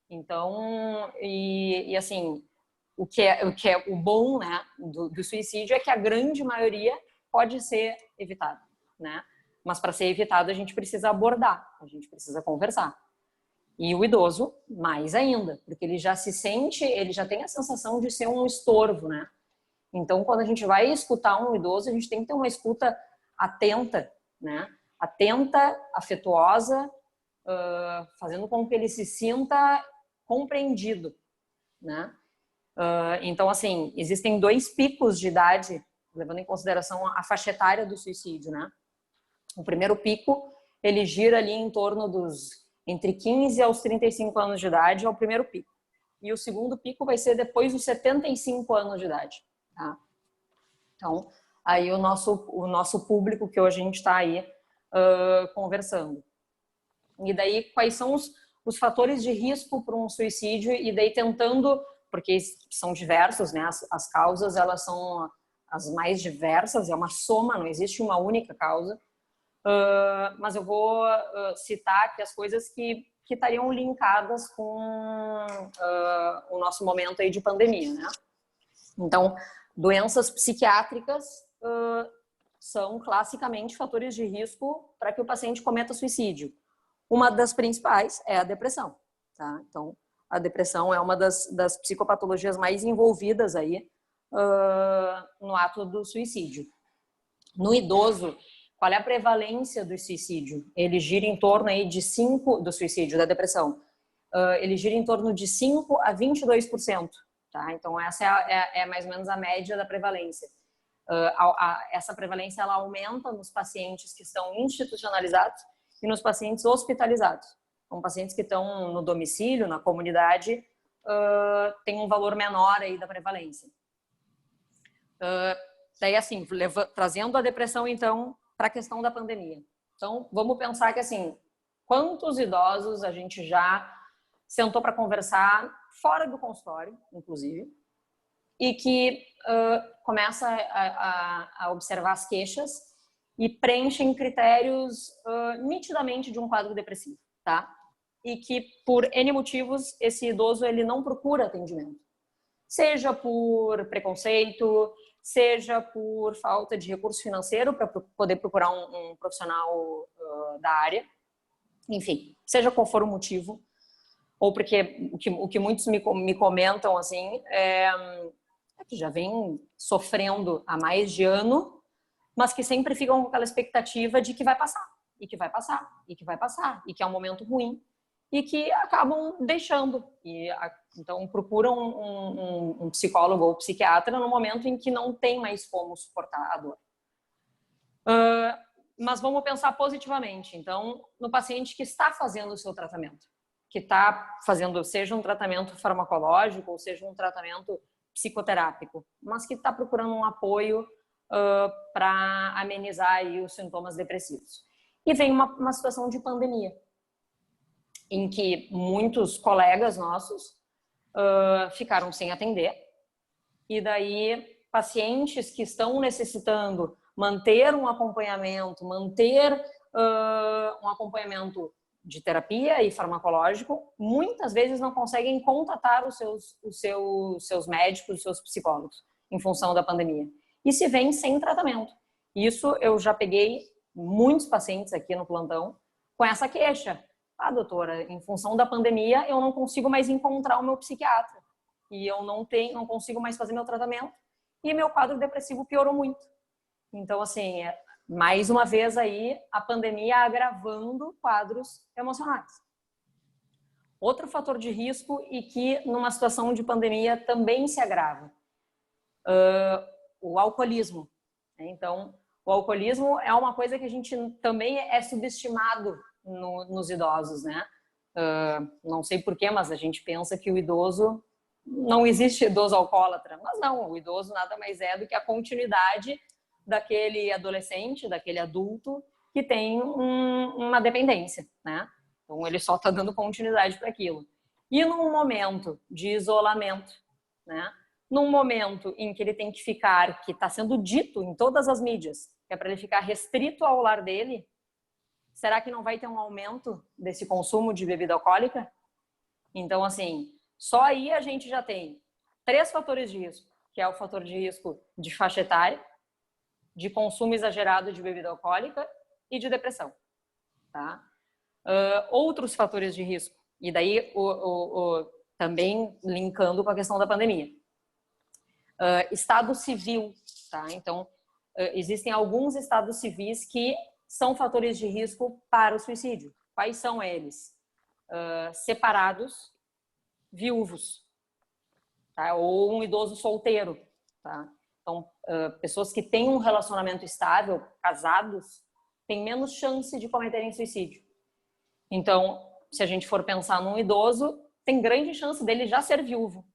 Então, e assim, o que é o bom, né, do suicídio é que a grande maioria pode ser evitado, né? Mas para ser evitado a gente precisa abordar, a gente precisa conversar. E o idoso, mais ainda, porque ele já se sente, ele já tem a sensação de ser um estorvo, né? Então, quando a gente vai escutar um idoso, a gente tem que ter uma escuta atenta, né? Atenta, afetuosa, fazendo com que ele se sinta compreendido, né? Então, assim, existem 2 picos de idade, levando em consideração a faixa etária do suicídio, né? O primeiro pico, ele gira ali em torno dos entre 15 aos 35 anos de idade, é o primeiro pico. E o segundo pico vai ser depois dos 75 anos de idade, tá? Então, aí o nosso público que hoje a gente está aí conversando. E daí, quais são os fatores de risco para um suicídio? E daí tentando, porque são diversos, né? As causas, elas são as mais diversas, é uma soma, não existe uma única causa. Mas eu vou citar aqui as coisas que estariam linkadas com o nosso momento aí de pandemia, né? Então, doenças psiquiátricas são classicamente fatores de risco para que o paciente cometa suicídio. Uma das principais é a depressão, tá? Então, a depressão é uma das psicopatologias mais envolvidas aí no ato do suicídio. No idoso, qual é a prevalência do suicídio? Ele gira em torno aí de 5%, do suicídio, da depressão. Ele gira em torno de 5% a 22%. Tá? Então, essa é mais ou menos a média da prevalência. Essa prevalência ela aumenta nos pacientes que estão institucionalizados e nos pacientes hospitalizados. Então, pacientes que estão no domicílio, na comunidade, tem um valor menor aí da prevalência. Daí, assim, trazendo a depressão, então, para a questão da pandemia. Então, vamos pensar que, assim, quantos idosos a gente já sentou para conversar fora do consultório, inclusive, e que começa a observar as queixas e preenchem critérios nitidamente de um quadro depressivo, tá? E que, por N motivos, esse idoso ele não procura atendimento. Seja por preconceito, seja por falta de recurso financeiro para poder procurar um profissional da área. Enfim, seja qual for o motivo, ou porque o que muitos me comentam assim é que já vem sofrendo há mais de ano, mas que sempre ficam com aquela expectativa de que vai passar, e que vai passar, e que vai passar, e que é um momento ruim, e que acabam deixando. E então procuram um psicólogo ou psiquiatra no momento em que não tem mais como suportar a dor. Mas vamos pensar positivamente. Então, no paciente que está fazendo o seu tratamento, que está fazendo, seja um tratamento farmacológico ou seja um tratamento psicoterápico, mas que está procurando um apoio para amenizar aí os sintomas depressivos. E vem uma situação de pandemia, em que muitos colegas nossos ficaram sem atender, e daí pacientes que estão necessitando manter um acompanhamento, um acompanhamento de terapia e farmacológico, muitas vezes não conseguem contatar os seus médicos, os seus psicólogos, em função da pandemia. E se vêm sem tratamento. Isso eu já peguei muitos pacientes aqui no plantão com essa queixa. Ah, doutora, em função da pandemia eu não consigo mais encontrar o meu psiquiatra. E eu não consigo mais fazer meu tratamento. E meu quadro depressivo piorou muito. Então, assim, mais uma vez aí, a pandemia agravando quadros emocionais. Outro fator de risco e que numa situação de pandemia também se agrava, o alcoolismo. Então, o alcoolismo é uma coisa que a gente também é subestimado nos idosos, né? Não sei porquê, mas a gente pensa que o idoso, não existe idoso alcoólatra, mas não, o idoso nada mais é do que a continuidade daquele adolescente, daquele adulto que tem uma dependência, né? Então ele só está dando continuidade para aquilo. E num momento de isolamento, né? Num momento em que ele tem que ficar, que está sendo dito em todas as mídias, que é para ele ficar restrito ao lar dele, será que não vai ter um aumento desse consumo de bebida alcoólica? Então, assim, só aí a gente já tem 3 fatores de risco, que é o fator de risco de faixa etária, de consumo exagerado de bebida alcoólica e de depressão, tá? Outros fatores de risco, e daí também linkando com a questão da pandemia. Estado civil, tá? Então, existem alguns estados civis que são fatores de risco para o suicídio. Quais são eles? Separados, viúvos, tá? Ou um idoso solteiro, tá? Então, pessoas que têm um relacionamento estável, casados, têm menos chance de cometerem suicídio. Então, se a gente for pensar num idoso, tem grande chance dele já ser viúvo,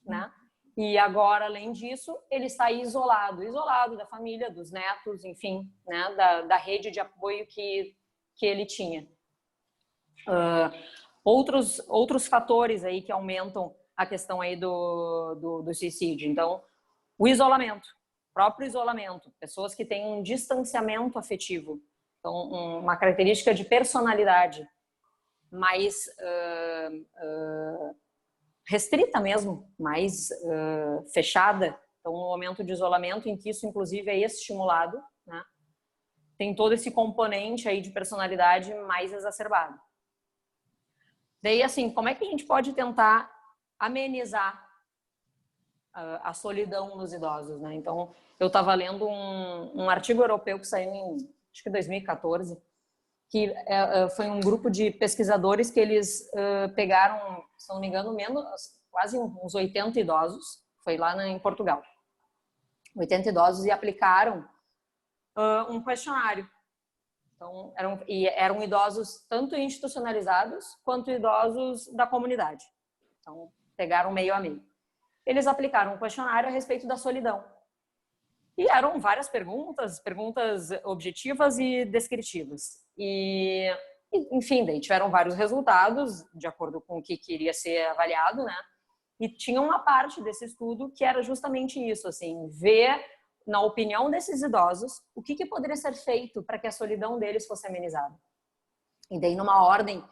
né? E agora, além disso, ele está isolado da família, dos netos, enfim, né? Da rede de apoio que ele tinha. Outros fatores aí que aumentam a questão aí do suicídio. Então, o isolamento, próprio isolamento, pessoas que têm um distanciamento afetivo, então uma característica de personalidade mais restrita mesmo, mais fechada, então um momento de isolamento em que isso inclusive é estimulado, né? Tem todo esse componente aí de personalidade mais exacerbado. Daí, assim, como é que a gente pode tentar amenizar a solidão nos idosos, né? Então, eu estava lendo um artigo europeu que saiu em, acho que 2014, que foi um grupo de pesquisadores que eles pegaram, se não me engano, quase uns 80 idosos, foi lá em Portugal, 80 idosos, e aplicaram um questionário. Então, eram idosos tanto institucionalizados quanto idosos da comunidade. Então, pegaram meio a meio. Eles aplicaram um questionário a respeito da solidão. E eram várias perguntas objetivas e descritivas. Enfim, daí tiveram vários resultados, de acordo com o que queria ser avaliado, né? E tinha uma parte desse estudo que era justamente isso, assim, ver, na opinião desses idosos, o que poderia ser feito para que a solidão deles fosse amenizada. E daí, numa ordem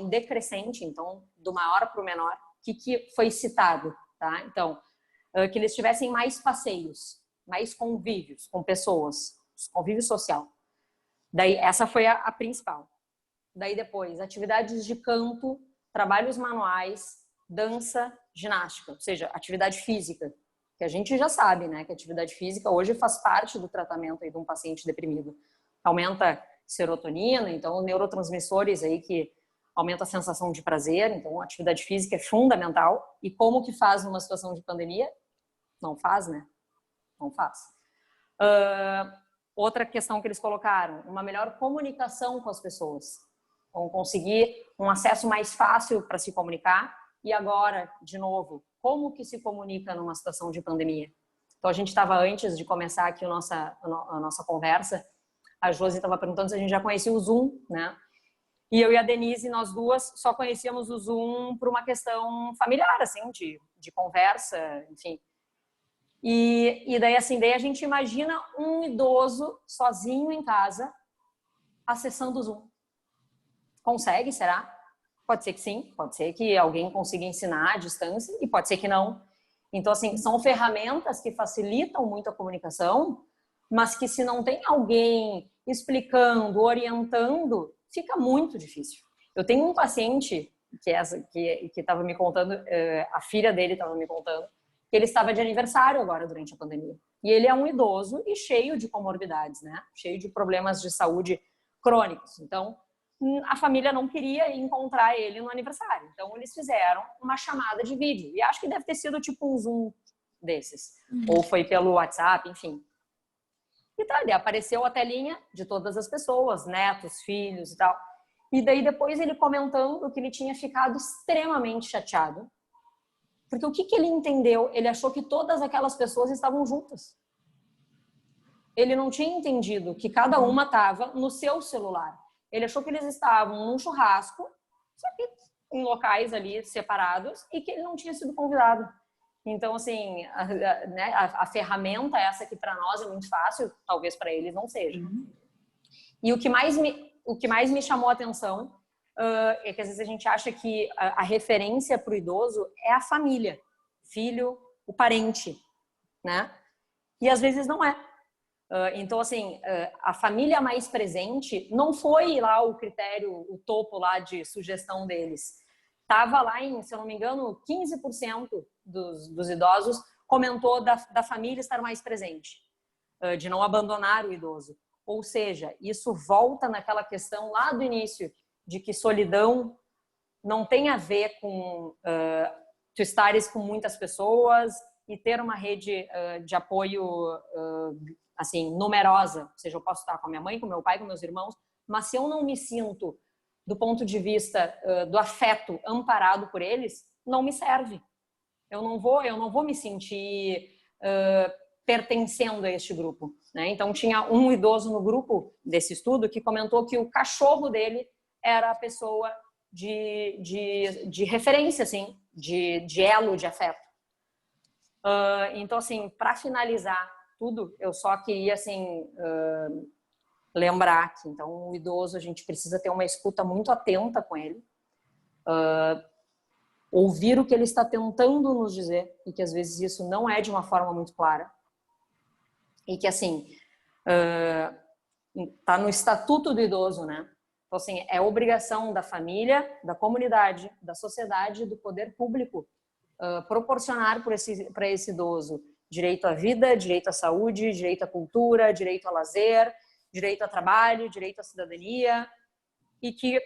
decrescente, então, do maior para o menor, o que foi citado, tá? Então, que eles tivessem mais passeios, mais convívios com pessoas, convívio social. Daí, essa foi a principal. Daí depois, atividades de campo, trabalhos manuais, dança, ginástica, ou seja, atividade física, que a gente já sabe, né, que a atividade física hoje faz parte do tratamento aí de um paciente deprimido. Aumenta serotonina, então neurotransmissores aí que aumenta a sensação de prazer, então a atividade física é fundamental. E como que faz numa situação de pandemia? Não faz, né? Não faz. Outra questão que eles colocaram, uma melhor comunicação com as pessoas. Então, conseguir um acesso mais fácil para se comunicar. E agora, de novo, como que se comunica numa situação de pandemia? Então, a gente estava, antes de começar aqui a nossa conversa, a Josi estava perguntando se a gente já conhecia o Zoom, né? E eu e a Denise, nós duas, só conhecíamos o Zoom por uma questão familiar, assim, de conversa, enfim. E daí, assim, daí a gente imagina um idoso sozinho em casa acessando o Zoom. Consegue, será? Pode ser que sim, pode ser que alguém consiga ensinar à distância e pode ser que não. Então, assim, são ferramentas que facilitam muito a comunicação, mas que se não tem alguém explicando, orientando, fica muito difícil. Eu tenho um paciente que estava me contando, a filha dele estava me contando, que ele estava de aniversário agora durante a pandemia. E ele é um idoso e cheio de comorbidades, né? Cheio de problemas de saúde crônicos. Então, a família não queria encontrar ele no aniversário. Então, eles fizeram uma chamada de vídeo. E acho que deve ter sido tipo um Zoom desses. Ou foi pelo WhatsApp, enfim. E tá, ele apareceu a telinha de todas as pessoas, netos, filhos e tal. E daí depois ele comentando que ele tinha ficado extremamente chateado. Porque o que ele entendeu? Ele achou que todas aquelas pessoas estavam juntas. Ele não tinha entendido que cada uma estava no seu celular. Ele achou que eles estavam num churrasco, só que em locais ali separados, e que ele não tinha sido convidado. Então, assim, a ferramenta essa que para nós é muito fácil, talvez para eles não seja. E o que mais me chamou a atenção é que às vezes a gente acha que a referência para o idoso é a família, filho, o parente, né? E às vezes não é. Então, assim, a família mais presente não foi lá o critério, o topo lá de sugestão deles. Estava lá em, se eu não me engano, 15% dos idosos comentou da família estar mais presente, de não abandonar o idoso. Ou seja, isso volta naquela questão lá do início, de que solidão não tem a ver com tu estares com muitas pessoas e ter uma rede de apoio assim, numerosa. Ou seja, eu posso estar com a minha mãe, com meu pai, com meus irmãos, mas se eu não me sinto, do ponto de vista do afeto, amparado por eles, não me serve. Eu não vou me sentir pertencendo a este grupo, né? Então, tinha um idoso no grupo desse estudo que comentou que o cachorro dele era a pessoa de referência, assim, de elo de afeto. Então, assim, para finalizar tudo, eu só queria, assim, lembrar que, então, o idoso, a gente precisa ter uma escuta muito atenta com ele, ouvir o que ele está tentando nos dizer, e que às vezes isso não é de uma forma muito clara, e que, assim, tá no estatuto do idoso, né? Então, assim, é obrigação da família, da comunidade, da sociedade, do poder público proporcionar para esse idoso direito à vida, direito à saúde, direito à cultura, direito a lazer, direito a trabalho, direito à cidadania, e que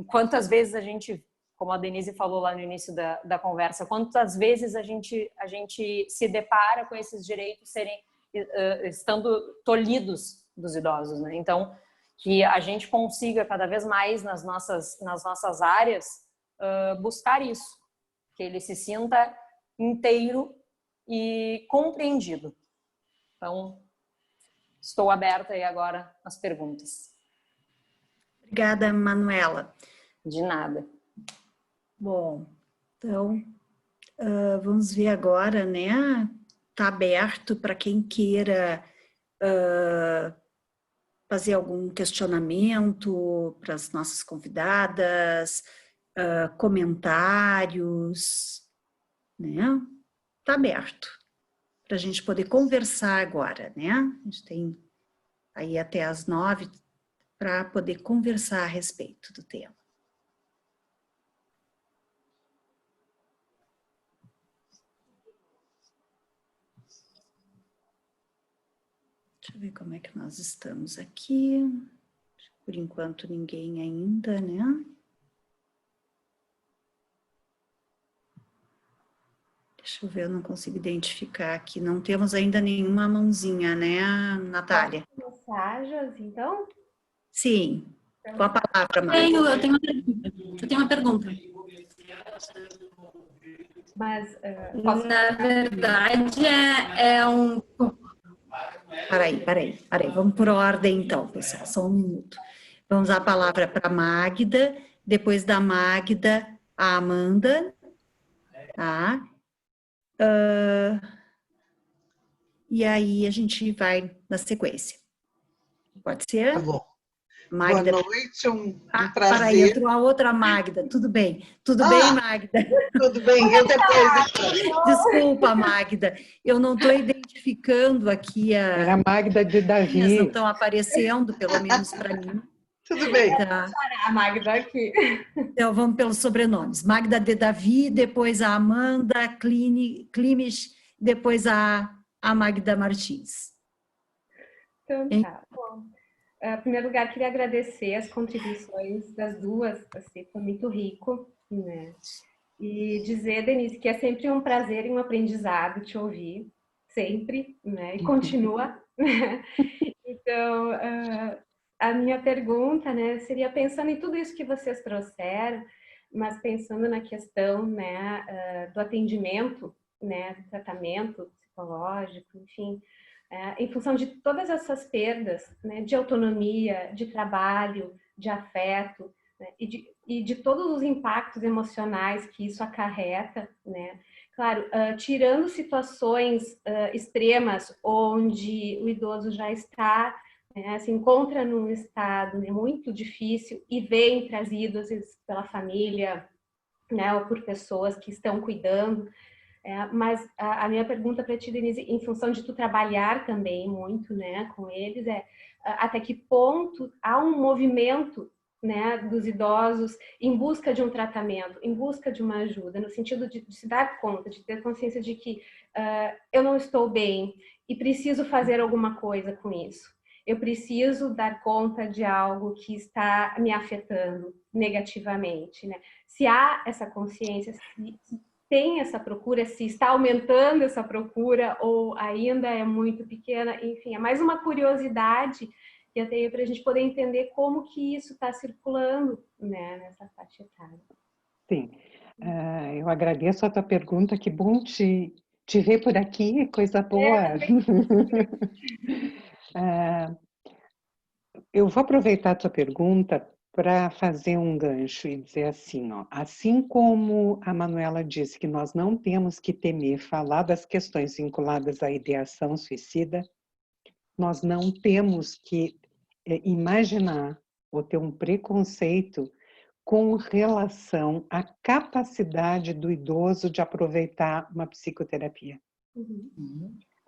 quantas vezes a gente, como a Denise falou lá no início da conversa, quantas vezes a gente se depara com esses direitos estando tolhidos dos idosos, né? Então, que a gente consiga cada vez mais nas nossas áreas buscar isso, que ele se sinta inteiro e compreendido. Então, estou aberta aí agora às perguntas. Obrigada, Manuela. De nada. Bom, então, vamos ver agora, né? Está aberto para quem queira fazer algum questionamento para as nossas convidadas, comentários, né? Está aberto para a gente poder conversar agora, né? A gente tem aí até às 9 para poder conversar a respeito do tema. Deixa eu ver como é que nós estamos aqui. Por enquanto, ninguém ainda, né? Deixa eu ver, eu não consigo identificar aqui. Não temos ainda nenhuma mãozinha, né, Natália? Mensagens, então? Sim, com a palavra, Mari. Eu tenho uma pergunta. Mas, Na verdade, é um... Peraí. Vamos por ordem, então, pessoal. Só um minuto. Vamos dar a palavra para a Magda, depois da Magda, a Amanda, tá? E aí a gente vai na sequência. Pode ser? Tá bom. Magda. Boa noite, um Para aí, prazer. entrou a outra Magda. Tudo bem? Tudo bem, Magda? Tudo bem, eu depois... Desculpa, Magda. Eu não estou identificando aqui Era a Magda de Não Davi. estão aparecendo, pelo menos para mim. Tudo bem. Tá. A Magda aqui. Então, vamos pelos sobrenomes. Magda de Davi, depois a Amanda Klimes, depois a Magda Martins. Então tá. Bom, em primeiro lugar, queria agradecer as contribuições das duas, assim, foi muito rico, né? E dizer, Denise, que é sempre um prazer e um aprendizado te ouvir, sempre, né? E continua, né? Então, a minha pergunta, né, seria pensando em tudo isso que vocês trouxeram, mas pensando na questão, né, do atendimento, né, do tratamento psicológico, enfim, em função de todas essas perdas, né, de autonomia, de trabalho, de afeto, né, e de todos os impactos emocionais que isso acarreta, né? Claro, tirando situações extremas onde o idoso já está, se encontra num estado, né, muito difícil e vem trazido às vezes pela família, né, ou por pessoas que estão cuidando. Mas a minha pergunta para ti, Denise, em função de tu trabalhar também muito, né, com eles, até que ponto há um movimento, né, dos idosos em busca de um tratamento, em busca de uma ajuda, no sentido de se dar conta, de ter consciência de que eu não estou bem e preciso fazer alguma coisa com isso. Eu preciso dar conta de algo que está me afetando negativamente, né? Se há essa consciência, se tem essa procura, se está aumentando essa procura ou ainda é muito pequena, enfim, é mais uma curiosidade que eu tenho para a gente poder entender como que isso está circulando, né, nessa faixa etária. Sim, eu agradeço a tua pergunta, que bom te ver por aqui, coisa boa. Eu vou aproveitar a tua pergunta para fazer um gancho e dizer assim, ó, assim como a Manuela disse que nós não temos que temer falar das questões vinculadas à ideação suicida, nós não temos que imaginar ou ter um preconceito com relação à capacidade do idoso de aproveitar uma psicoterapia.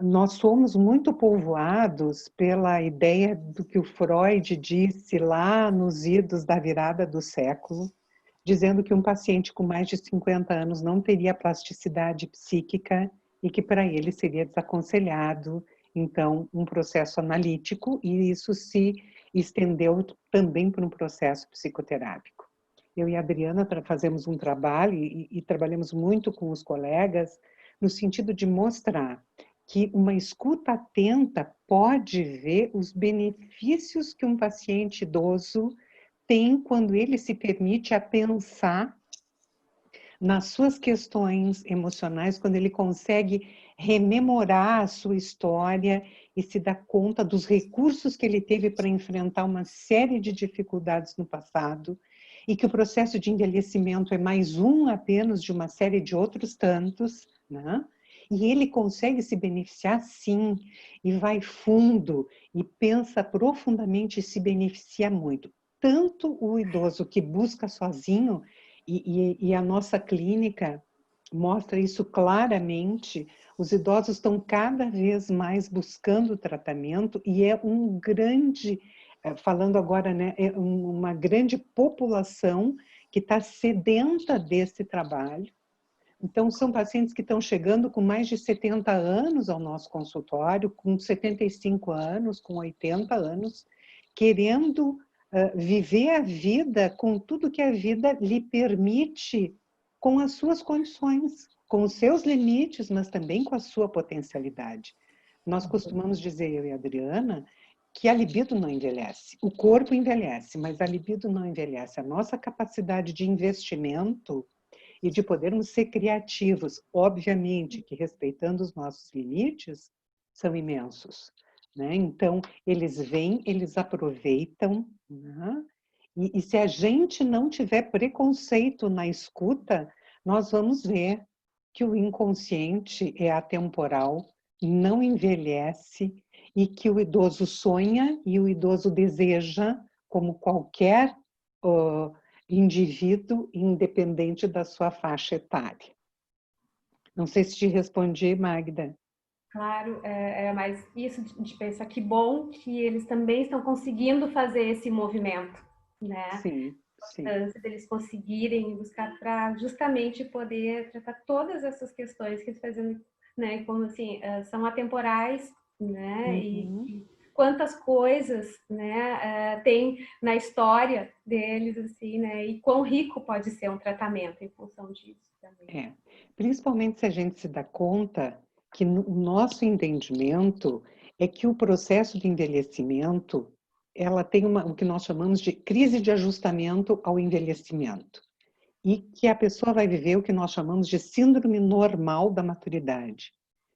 Nós somos muito povoados pela ideia do que o Freud disse lá nos idos da virada do século, dizendo que um paciente com mais de 50 anos não teria plasticidade psíquica e que para ele seria desaconselhado, então, um processo analítico, e isso se estendeu também para um processo psicoterápico. Eu e a Adriana fazemos um trabalho e trabalhamos muito com os colegas no sentido de mostrar que uma escuta atenta pode ver os benefícios que um paciente idoso tem quando ele se permite a pensar nas suas questões emocionais, quando ele consegue rememorar a sua história e se dar conta dos recursos que ele teve para enfrentar uma série de dificuldades no passado, e que o processo de envelhecimento é mais um apenas de uma série de outros tantos, né? E ele consegue se beneficiar sim, e vai fundo, e pensa profundamente e se beneficia muito. Tanto o idoso que busca sozinho, e a nossa clínica mostra isso claramente, os idosos estão cada vez mais buscando tratamento, e é um grande, falando agora, né, é uma grande população que está sedenta desse trabalho. Então, são pacientes que estão chegando com mais de 70 anos ao nosso consultório, com 75 anos, com 80 anos, querendo viver a vida com tudo que a vida lhe permite, com as suas condições, com os seus limites, mas também com a sua potencialidade. Nós costumamos dizer, eu e a Adriana, que a libido não envelhece. O corpo envelhece, mas a libido não envelhece. A nossa capacidade de investimento e de podermos ser criativos, obviamente que respeitando os nossos limites, são imensos. né? Então, eles vêm, eles aproveitam, né? E se a gente não tiver preconceito na escuta, nós vamos ver que o inconsciente é atemporal, não envelhece, e que o idoso sonha e o idoso deseja, como qualquer indivíduo, independente da sua faixa etária. Não sei se te respondi, Magda. Claro, mas isso de pensar que bom que eles também estão conseguindo fazer esse movimento, né? Sim, sim. A importância deles conseguirem buscar para justamente poder tratar todas essas questões que eles fazem, né? Como assim, são atemporais, né? Uhum. E quantas coisas, né? Tem na história deles, assim, né? E quão rico pode ser um tratamento em função disso também. Principalmente se a gente se dá conta que o nosso entendimento é que o processo de envelhecimento, ela tem o que nós chamamos de crise de ajustamento ao envelhecimento. E que a pessoa vai viver o que nós chamamos de síndrome normal da maturidade.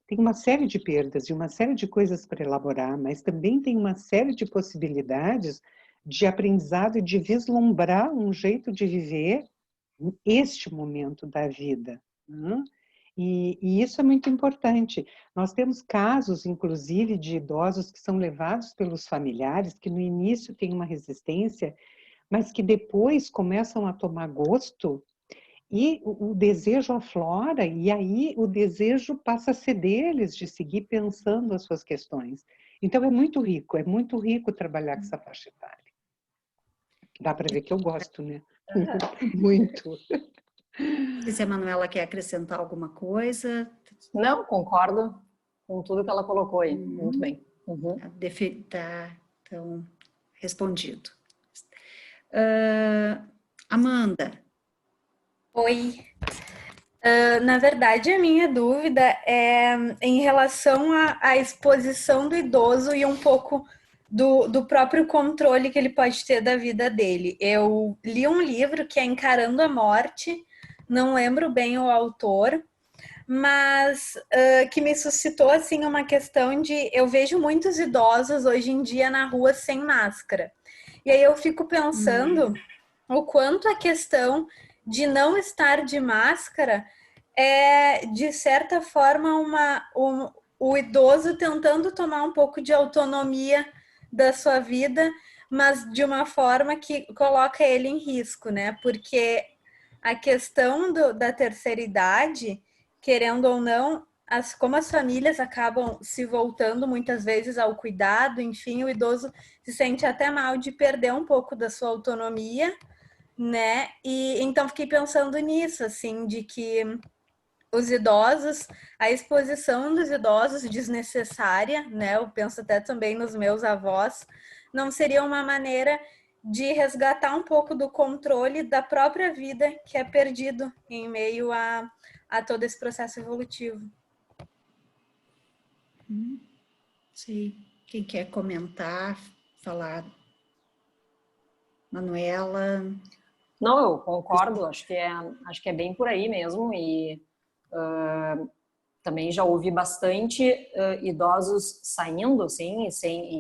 Tem uma série de perdas e uma série de coisas para elaborar, mas também tem uma série de possibilidades de aprendizado e de vislumbrar um jeito de viver este momento da vida. Né? E isso é muito importante. Nós temos casos, inclusive, de idosos que são levados pelos familiares, que no início têm uma resistência, mas que depois começam a tomar gosto e o desejo aflora, e aí o desejo passa a ser deles de seguir pensando as suas questões. Então é muito rico trabalhar com essa faixa etária. Dá para ver que eu gosto, né? Muito. Se a Manuela quer acrescentar alguma coisa. Não, concordo com tudo que ela colocou aí. Muito bem. Uhum. Tá, então, respondido. Amanda. Oi. Na verdade, a minha dúvida é em relação à exposição do idoso e um pouco do próprio controle que ele pode ter da vida dele. Eu li um livro que é Encarando a Morte, não lembro bem o autor, mas que me suscitou assim uma questão de eu vejo muitos idosos hoje em dia na rua sem máscara. E aí eu fico pensando o quanto a questão de não estar de máscara é, de certa forma, o idoso tentando tomar um pouco de autonomia da sua vida, mas de uma forma que coloca ele em risco, né? Porque a questão da terceira idade, querendo ou não, como as famílias acabam se voltando muitas vezes ao cuidado, enfim, o idoso se sente até mal de perder um pouco da sua autonomia, né? E então fiquei pensando nisso, assim, de que os idosos, a exposição dos idosos desnecessária, né? Eu penso até também nos meus avós, não seria uma maneira de resgatar um pouco do controle da própria vida que é perdido em meio a todo esse processo evolutivo. Sim. Quem quer comentar, falar? Manuela? Não, eu concordo, acho que é bem por aí mesmo, e também já ouvi bastante idosos saindo, assim,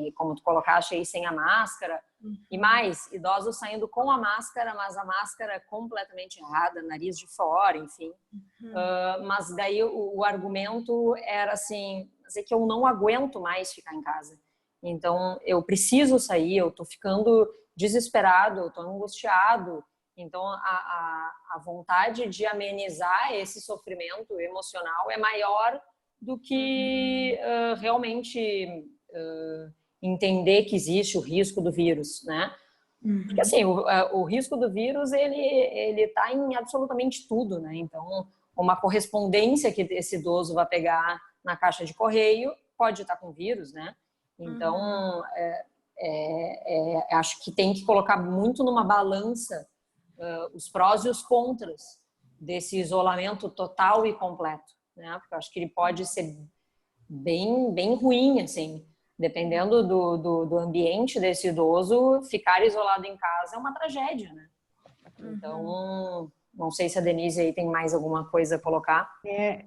e como tu colocaste aí, sem a máscara, e mais, idosos saindo com a máscara, mas a máscara completamente errada, nariz de fora, enfim. Mas daí o argumento era assim, dizer que eu não aguento mais ficar em casa. Então, eu preciso sair, eu tô ficando desesperado, eu tô angustiado. Então, a vontade de amenizar esse sofrimento emocional é maior do que realmente entender que existe o risco do vírus, né? Porque, assim, o risco do vírus, ele tá em absolutamente tudo, né? Então, uma correspondência que esse idoso vai pegar na caixa de correio pode estar com vírus, né? Então, acho que tem que colocar muito numa balança os prós e os contras desse isolamento total e completo, né? Porque eu acho que ele pode ser bem, bem ruim, assim, dependendo do ambiente desse idoso, ficar isolado em casa é uma tragédia, né? Então, não sei se a Denise aí tem mais alguma coisa a colocar.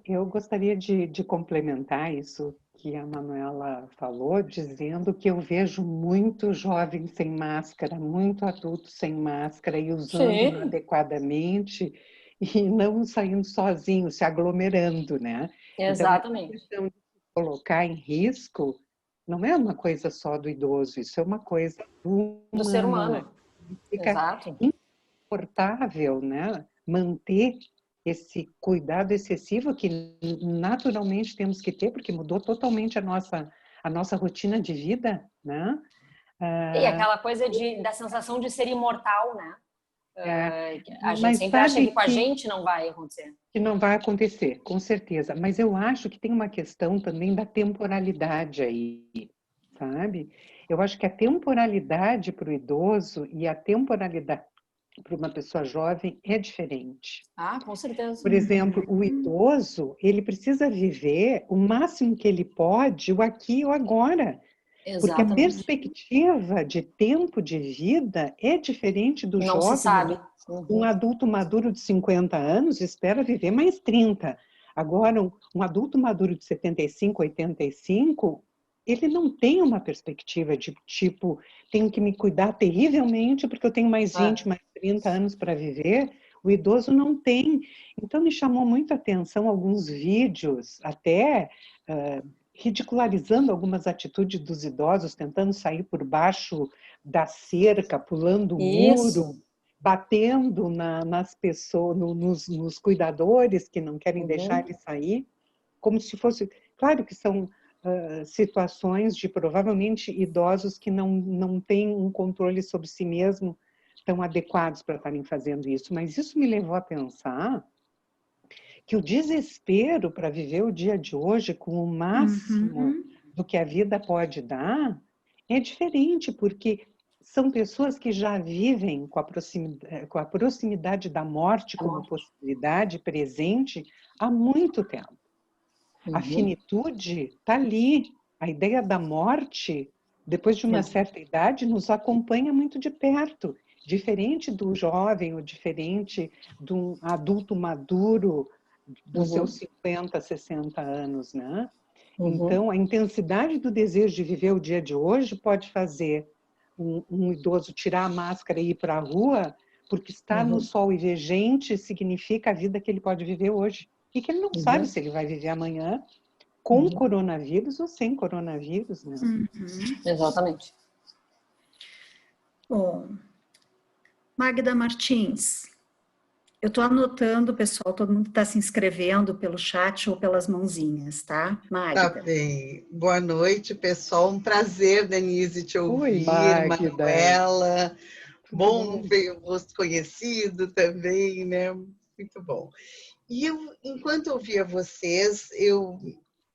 Eu gostaria de complementar isso que a Manuela falou, dizendo que eu vejo muito jovem sem máscara, muito adulto sem máscara e usando Sim. inadequadamente e não saindo sozinho, se aglomerando, né? Exatamente. Então, essa questão de se colocar em risco não é uma coisa só do idoso, isso é uma coisa Do ser humano. humano. Fica Exato. insuportável, né? Manter esse cuidado excessivo que naturalmente temos que ter, porque mudou totalmente a nossa rotina de vida, né? E aquela coisa da sensação de ser imortal, né? A gente Mas sempre acha sabe que com a gente não vai acontecer. que não vai acontecer, com certeza. Mas eu acho que tem uma questão também da temporalidade aí, sabe? Eu acho que a temporalidade para o idoso e a temporalidade para uma pessoa jovem é diferente. Ah, com certeza. Por exemplo, o idoso, ele precisa viver o máximo que ele pode, o aqui e o agora. Porque a Exatamente. perspectiva de tempo de vida é diferente do Não se jovem. sabe. Um adulto maduro de 50 anos espera viver mais 30. Agora, um adulto maduro de 75, 85, ele não tem uma perspectiva de tipo, tenho que me cuidar terrivelmente porque eu tenho mais 20, mais 30 anos para viver. O idoso não tem. Então, me chamou muito a atenção alguns vídeos, até ridicularizando algumas atitudes dos idosos, tentando sair por baixo da cerca, pulando o muro, batendo nas pessoas, nos cuidadores que não querem deixar ele sair, como se fosse... Claro que são situações de provavelmente idosos que não têm um controle sobre si mesmo tão adequados para estarem fazendo isso, mas isso me levou a pensar que o desespero para viver o dia de hoje com o máximo do que a vida pode dar é diferente, porque são pessoas que já vivem com a proximidade da morte como possibilidade presente há muito tempo. A finitude está ali. A ideia da morte, depois de uma certa idade, nos acompanha muito de perto. Diferente do jovem ou diferente de um adulto maduro dos seus 50, 60 anos, né? Então, a intensidade do desejo de viver o dia de hoje pode fazer um idoso tirar a máscara e ir para a rua, porque estar no sol e ver gente significa a vida que ele pode viver hoje. E que ele não sabe se ele vai viver amanhã com coronavírus ou sem coronavírus, né? Exatamente. Bom, Magda Martins, eu estou anotando, pessoal, todo mundo está se inscrevendo pelo chat ou pelas mãozinhas, tá? Magda. Tá bem. Boa noite, pessoal. Um prazer, Denise, te ouvir. Oi, Magda. Manuela. Bom ver o rosto conhecido também, né? Muito bom. E enquanto eu via vocês,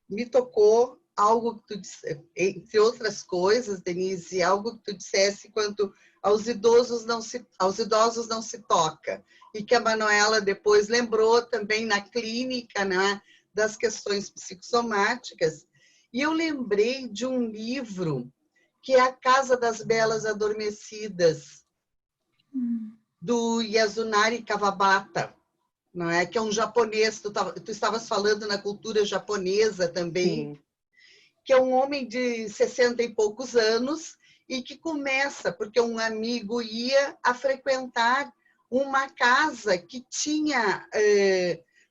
me tocou algo que tu disse, entre outras coisas, Denise, algo que tu dissesse quanto aos idosos não se toca. E que a Manuela depois lembrou também na clínica, né, das questões psicossomáticas. E eu lembrei de um livro que é A Casa das Belas Adormecidas, do Yasunari Kawabata, não é? Que é um japonês, tu estavas falando na cultura japonesa também, sim, que é um homem de 60 e poucos anos e que começa, porque um amigo ia a frequentar uma casa que tinha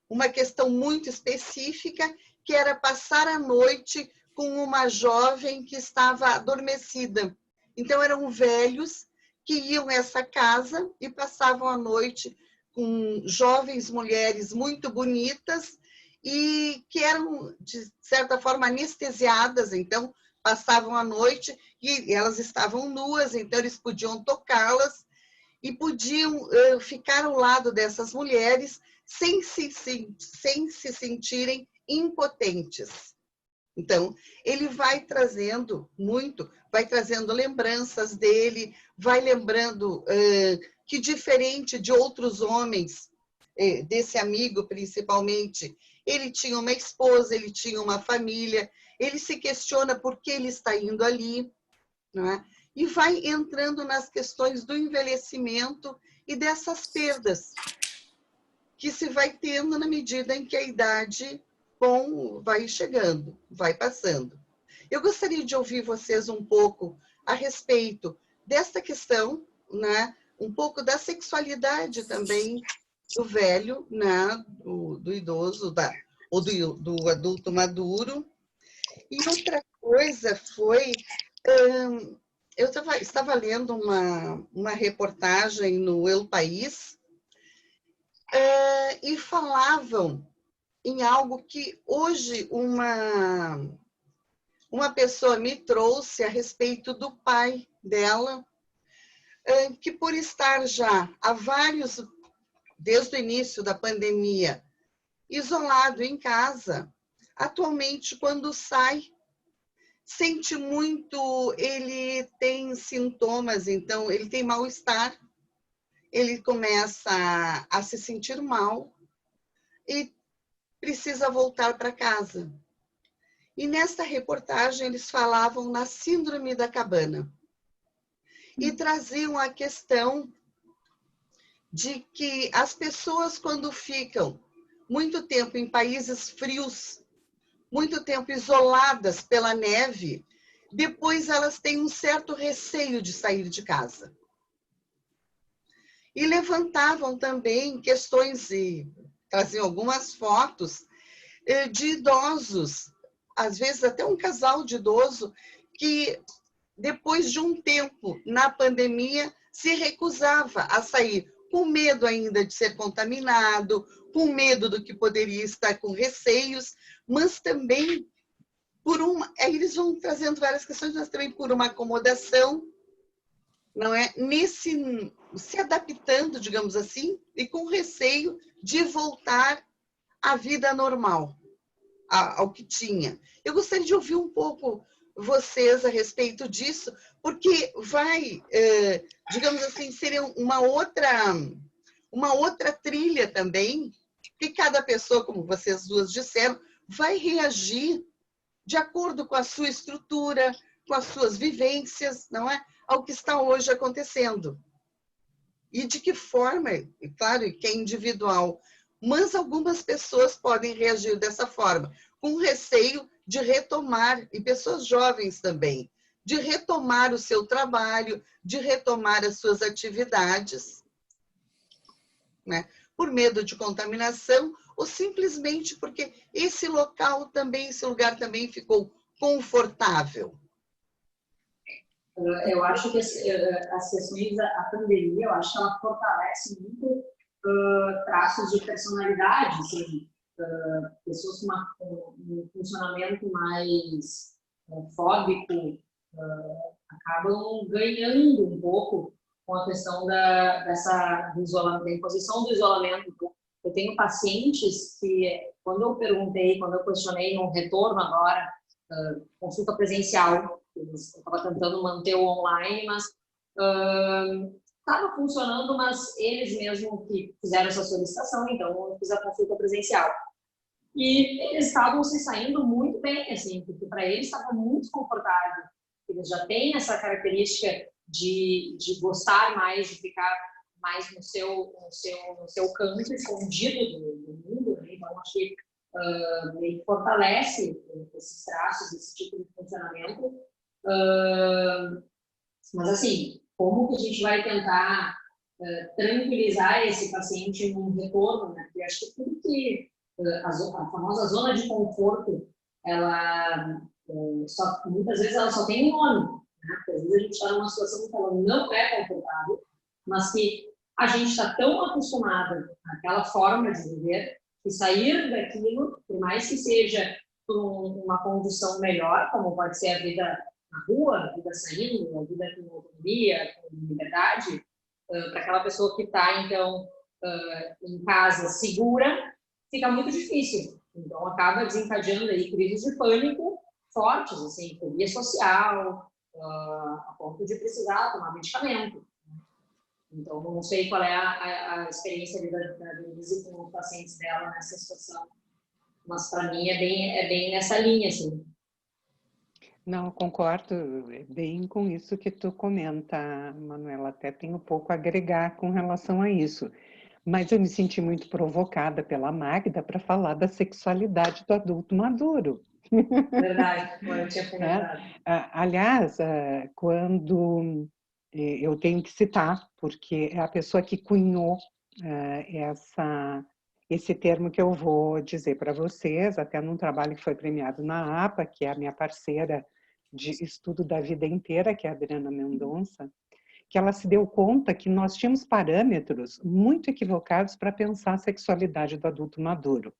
uma questão muito específica, que era passar a noite com uma jovem que estava adormecida. Então, eram velhos que iam a essa casa e passavam a noite com jovens mulheres muito bonitas e que eram, de certa forma, anestesiadas, então passavam a noite e elas estavam nuas, então eles podiam tocá-las e podiam ficar ao lado dessas mulheres sem se sentirem impotentes. Então, ele vai trazendo lembranças dele, vai lembrando que, diferente de outros homens, desse amigo principalmente, ele tinha uma esposa, ele tinha uma família, ele se questiona por que ele está indo ali, não é? E vai entrando nas questões do envelhecimento e dessas perdas que se vai tendo na medida em que a idade bom vai chegando, vai passando. Eu gostaria de ouvir vocês um pouco a respeito desta questão, né? Um pouco da sexualidade também do velho, né? Do idoso, ou do adulto maduro. E outra coisa foi... eu estava lendo uma reportagem no El País e falavam em algo que hoje uma pessoa me trouxe a respeito do pai dela, que por estar já há desde o início da pandemia, isolado em casa, atualmente quando sai, sente muito, ele tem sintomas, então ele tem mal-estar, ele começa a se sentir mal e precisa voltar para casa. E nesta reportagem eles falavam na síndrome da cabana e traziam a questão de que as pessoas, quando ficam muito tempo em países frios, muito tempo isoladas pela neve, depois elas têm um certo receio de sair de casa. E levantavam também questões e traziam algumas fotos de idosos, às vezes até um casal de idoso, que depois de um tempo na pandemia se recusava a sair, com medo ainda de ser contaminado, com medo do que poderia estar, com receios, mas também por aí eles vão trazendo várias questões, mas também por uma acomodação, não é? Se adaptando, digamos assim, e com receio de voltar à vida normal, ao que tinha. Eu gostaria de ouvir um pouco vocês a respeito disso, porque vai, digamos assim, seria uma outra trilha também, que cada pessoa, como vocês duas disseram, vai reagir de acordo com a sua estrutura, com as suas vivências, não é? Ao que está hoje acontecendo. E de que forma, claro que é individual, mas algumas pessoas podem reagir dessa forma, com receio de retomar, e pessoas jovens também, de retomar o seu trabalho, de retomar as suas atividades, né? Por medo de contaminação, ou simplesmente porque esse lugar também ficou confortável. Eu acho que as questões da pandemia, eu acho que ela fortalece muito traços de personalidade, assim, pessoas com um funcionamento mais fóbico acabam ganhando um pouco com a questão da imposição do isolamento. Eu tenho pacientes que, quando eu questionei no retorno agora, consulta presencial, eu estava tentando manter o online, mas estava funcionando, mas eles mesmos que fizeram essa solicitação, então eu fiz a consulta presencial. E eles estavam se saindo muito bem, assim, porque para eles estava muito confortável. Eles já têm essa característica de gostar mais, de ficar mais no seu canto, escondido do mundo, né? Então, acho que ele fortalece esses traços, esse tipo de funcionamento. Mas, assim, como que a gente vai tentar tranquilizar esse paciente no retorno, né? Porque acho que tudo que a famosa zona de conforto, ela muitas vezes ela só tem um nome, né? Porque às vezes a gente está numa situação que ela não é confortável, mas que a gente está tão acostumada àquela forma de viver que sair daquilo, por mais que seja por uma condição melhor, como pode ser a vida na rua, a vida saindo, a vida com autonomia, com liberdade, para aquela pessoa que está, então, em casa segura, fica muito difícil. Então, acaba desencadeando aí crises de pânico fortes, assim, fobia social, a ponto de precisar tomar medicamento. Então, não sei qual é a experiência da Denise com os pacientes dela nessa situação, mas para mim é bem nessa linha, assim. Não, concordo bem com isso que tu comenta, Manuela. Até tenho pouco a agregar com relação a isso. Mas eu me senti muito provocada pela Magda para falar da sexualidade do adulto maduro. Verdade, não tinha pensado. Aliás, quando eu tenho que citar, porque é a pessoa que cunhou esse termo que eu vou dizer para vocês, até num trabalho que foi premiado na APA, que é a minha parceira de estudo da vida inteira, que é a Adriana Mendonça, que ela se deu conta que nós tínhamos parâmetros muito equivocados para pensar a sexualidade do adulto maduro.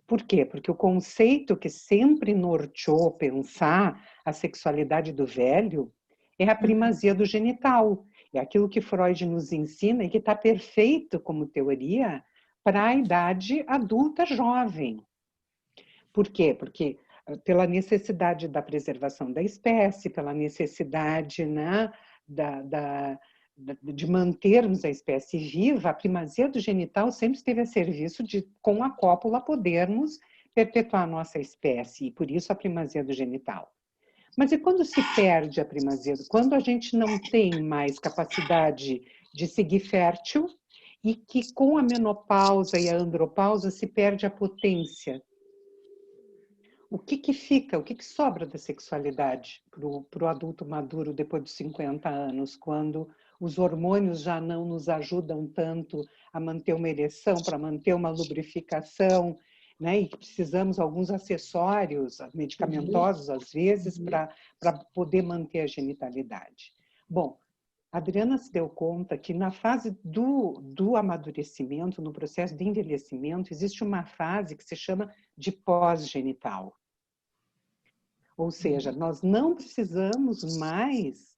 Por quê? Porque o conceito que sempre norteou pensar a sexualidade do velho é a primazia do genital. É aquilo que Freud nos ensina e que está perfeito como teoria para a idade adulta jovem. Por quê? Porque pela necessidade da preservação da espécie, pela necessidade, né, de mantermos a espécie viva, a primazia do genital sempre esteve a serviço de, com a cópula, podermos perpetuar a nossa espécie, e por isso a primazia do genital. Mas e quando se perde a primazia? Quando a gente não tem mais capacidade de seguir fértil e que com a menopausa e a andropausa se perde a potência? O que fica, o que sobra da sexualidade para o adulto maduro depois dos 50 anos, quando os hormônios já não nos ajudam tanto a manter uma ereção, para manter uma lubrificação, né? E que precisamos de alguns acessórios medicamentosos, às vezes, para poder manter a genitalidade. Bom, a Adriana se deu conta que na fase do amadurecimento, no processo de envelhecimento, existe uma fase que se chama de pós-genital. Ou seja, nós não precisamos mais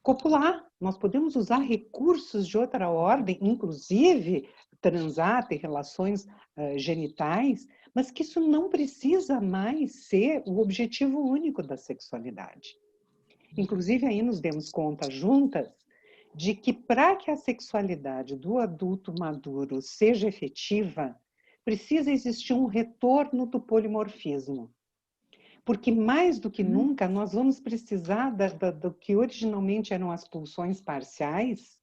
copular, nós podemos usar recursos de outra ordem, inclusive transar, ter relações genitais, mas que isso não precisa mais ser o objetivo único da sexualidade. Inclusive, aí nos demos conta juntas de que para que a sexualidade do adulto maduro seja efetiva, precisa existir um retorno do polimorfismo. Porque mais do que nunca nós vamos precisar do que originalmente eram as pulsões parciais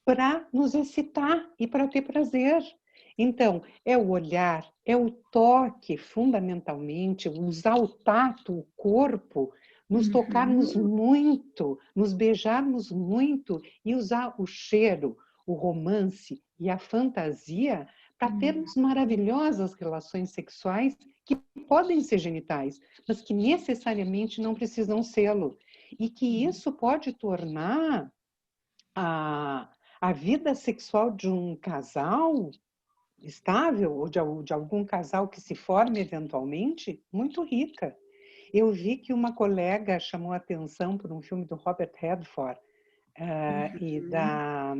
para nos excitar e para ter prazer. Então, é o olhar, é o toque, fundamentalmente, usar o tato, o corpo, nos tocarmos muito, nos beijarmos muito e usar o cheiro, o romance e a fantasia para termos maravilhosas relações sexuais que podem ser genitais, mas que necessariamente não precisam sê-lo. E que isso pode tornar a vida sexual de um casal estável, ou de algum casal que se forme eventualmente, muito rica. Eu vi que uma colega chamou a atenção por um filme do Robert Redford e da...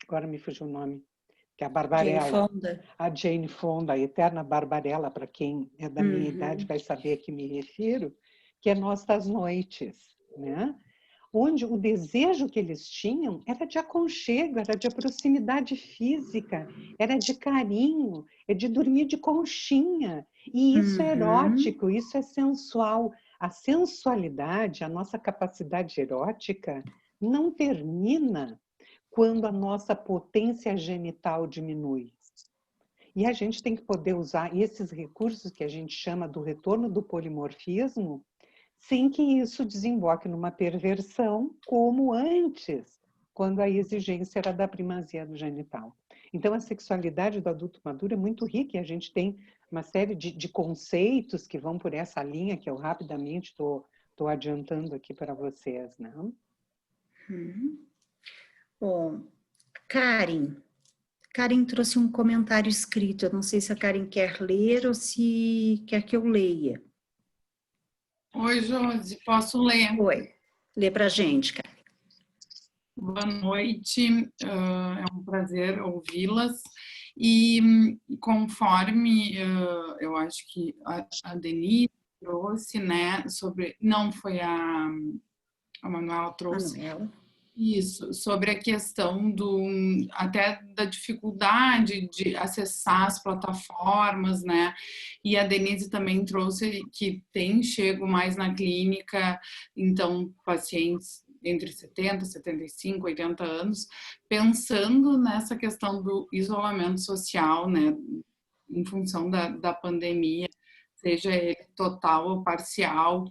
Agora me fugiu o nome. Que é a Barbarella, a Jane Fonda, a eterna Barbarella, para quem é da minha idade vai saber a que me refiro, que é Nós das Noites, né? Onde o desejo que eles tinham era de aconchego, era de proximidade física, era de carinho, é de dormir de conchinha. E isso é erótico, isso é sensual. A sensualidade, a nossa capacidade erótica, não termina quando a nossa potência genital diminui. E a gente tem que poder usar esses recursos que a gente chama do retorno do polimorfismo, sem que isso desemboque numa perversão, como antes, quando a exigência era da primazia do genital. Então, a sexualidade do adulto maduro é muito rica e a gente tem uma série de conceitos que vão por essa linha, que eu rapidamente estou adiantando aqui para vocês, né? Bom, Karen trouxe um comentário escrito. Eu não sei se a Karen quer ler ou se quer que eu leia. Oi, Josi, posso ler? Oi, lê pra gente, Karen. Boa noite, é um prazer ouvi-las. E conforme eu acho que a Denise trouxe, né, sobre... Não, foi a Manuela trouxe. Isso, sobre a questão até da dificuldade de acessar as plataformas, né? E a Denise também trouxe que tem chego mais na clínica, então pacientes entre 70, 75, 80 anos, pensando nessa questão do isolamento social, né, em função da pandemia, seja ele total ou parcial,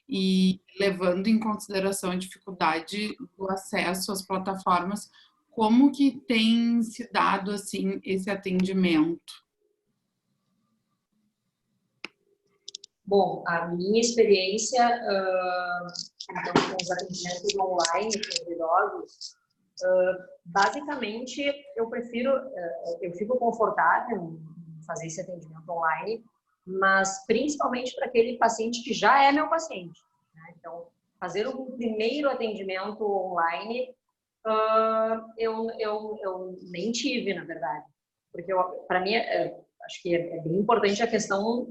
e levando em consideração a dificuldade do acesso às plataformas, como que tem se dado assim esse atendimento? Bom, a minha experiência então, com os atendimentos online com os idosos, basicamente eu fico confortável em fazer esse atendimento online, mas principalmente para aquele paciente que já é meu paciente, né? Então, fazer um primeiro atendimento online, eu nem tive, na verdade, porque para mim acho que é bem importante a questão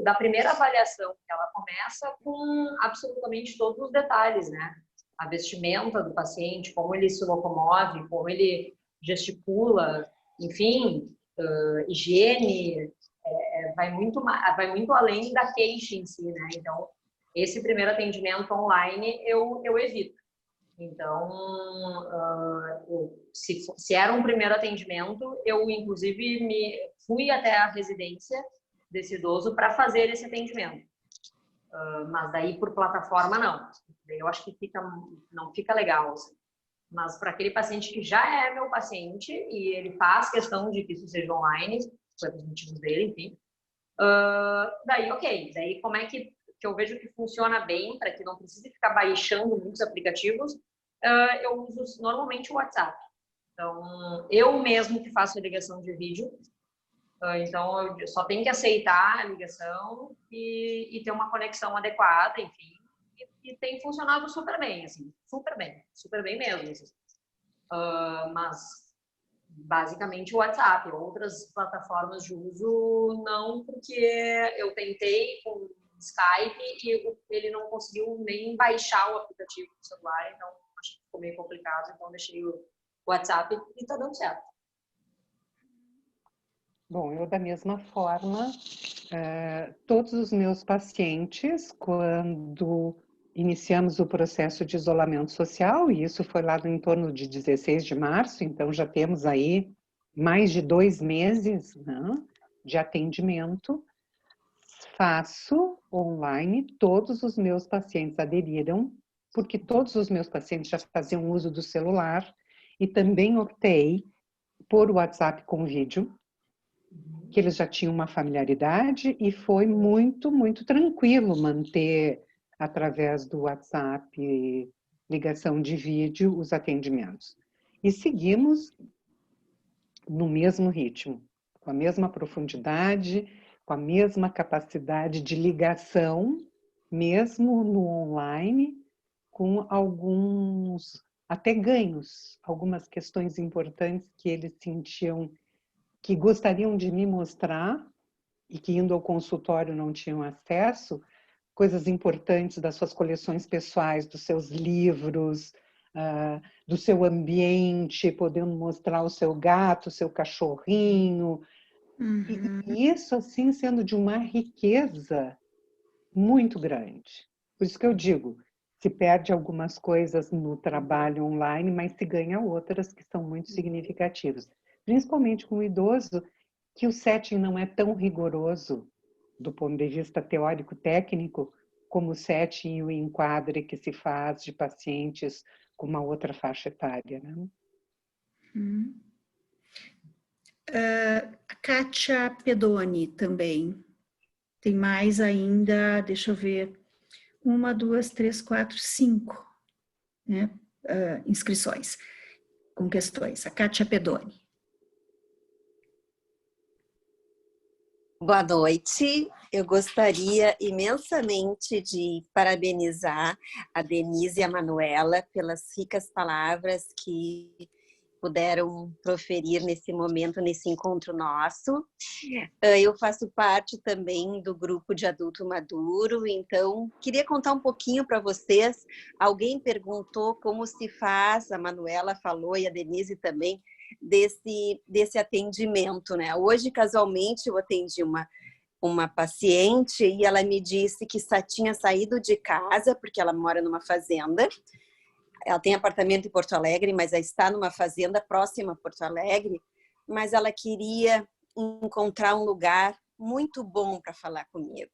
da primeira avaliação, que ela começa com absolutamente todos os detalhes, né? A vestimenta do paciente, como ele se locomove, como ele gesticula, enfim, higiene, vai muito além da queixa em si, né? Então, esse primeiro atendimento online eu evito. Então, se era um primeiro atendimento, eu inclusive fui até a residência desse idoso para fazer esse atendimento. Mas daí por plataforma não. Eu acho que não fica legal. Assim. Mas para aquele paciente que já é meu paciente e ele faz questão de que isso seja online, pelos motivos dele, enfim. Daí, ok. Daí como é que eu vejo que funciona bem, para que não precise ficar baixando muitos aplicativos, eu uso normalmente o WhatsApp. Então, eu mesmo que faço a ligação de vídeo, então eu só tenho que aceitar a ligação e ter uma conexão adequada, enfim, e tem funcionado super bem, assim, super bem mesmo. Assim. Mas, basicamente, o WhatsApp. Outras plataformas de uso, não, porque eu tentei com Skype e ele não conseguiu nem baixar o aplicativo do celular, então acho que ficou meio complicado, então deixei o WhatsApp e está dando certo. Bom, eu da mesma forma, todos os meus pacientes, quando iniciamos o processo de isolamento social, e isso foi lá no entorno de 16 de março, então já temos aí mais de 2 meses, né, de atendimento, faço online, todos os meus pacientes aderiram, porque todos os meus pacientes já faziam uso do celular e também optei por WhatsApp com vídeo, que eles já tinham uma familiaridade e foi muito, muito tranquilo manter, através do WhatsApp, ligação de vídeo, os atendimentos. E seguimos no mesmo ritmo, com a mesma profundidade, com a mesma capacidade de ligação, mesmo no online, com alguns até ganhos, algumas questões importantes que eles sentiam que gostariam de me mostrar e que indo ao consultório não tinham acesso, coisas importantes das suas coleções pessoais, dos seus livros, do seu ambiente, podendo mostrar o seu gato, o seu cachorrinho. Uhum. E isso, assim, sendo de uma riqueza muito grande. Por isso que eu digo, se perde algumas coisas no trabalho online, mas se ganha outras que são muito significativas. Principalmente com o idoso, que o setting não é tão rigoroso do ponto de vista teórico-técnico, como o setting e o enquadre que se faz de pacientes com uma outra faixa etária, né? A Kátia Pedoni também. Tem mais ainda, deixa eu ver, 1, 2, 3, 4, 5, né? Inscrições com questões. A Kátia Pedoni. Boa noite, eu gostaria imensamente de parabenizar a Denise e a Manuela pelas ricas palavras que puderam proferir nesse momento, nesse encontro nosso. Eu faço parte também do grupo de adulto maduro, então queria contar um pouquinho para vocês. Alguém perguntou como se faz, a Manuela falou e a Denise também, desse atendimento, né? Hoje, casualmente, eu atendi uma paciente e ela me disse que tinha saído de casa, porque ela mora numa fazenda, ela tem apartamento em Porto Alegre, mas ela está numa fazenda próxima a Porto Alegre, mas ela queria encontrar um lugar muito bom para falar comigo.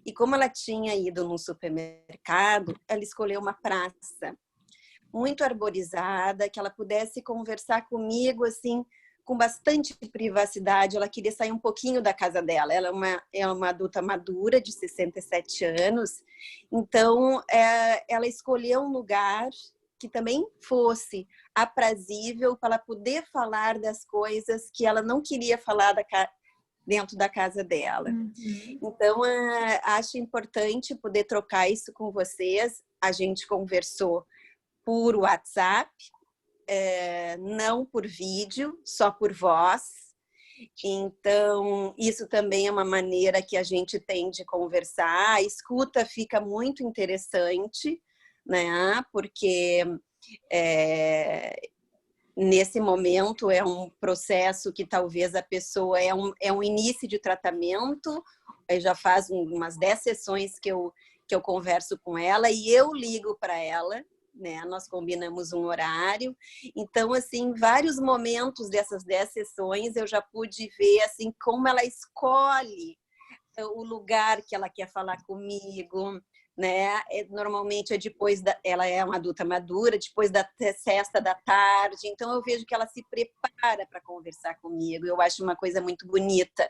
E como ela tinha ido num supermercado, ela escolheu uma praça muito arborizada, que ela pudesse conversar comigo assim, com bastante privacidade. Ela queria sair um pouquinho da casa dela. Ela é uma adulta madura, de 67 anos. Então, ela escolheu um lugar que também fosse aprazível para ela poder falar das coisas que ela não queria falar dentro da casa dela. Então, acho importante poder trocar isso com vocês. A gente conversou por WhatsApp, não por vídeo, só por voz. Então, isso também é uma maneira que a gente tem de conversar. A escuta fica muito interessante, né? Porque nesse momento é um processo que talvez a pessoa é um início de tratamento, já faz umas 10 sessões que eu converso com ela e eu ligo para ela, né? Nós combinamos um horário. Então, assim, vários momentos dessas 10 sessões eu já pude ver assim como ela escolhe o lugar que ela quer falar comigo, né? Normalmente ela é uma adulta madura, depois da sesta da tarde. Então eu vejo que ela se prepara para conversar comigo. Eu acho uma coisa muito bonita.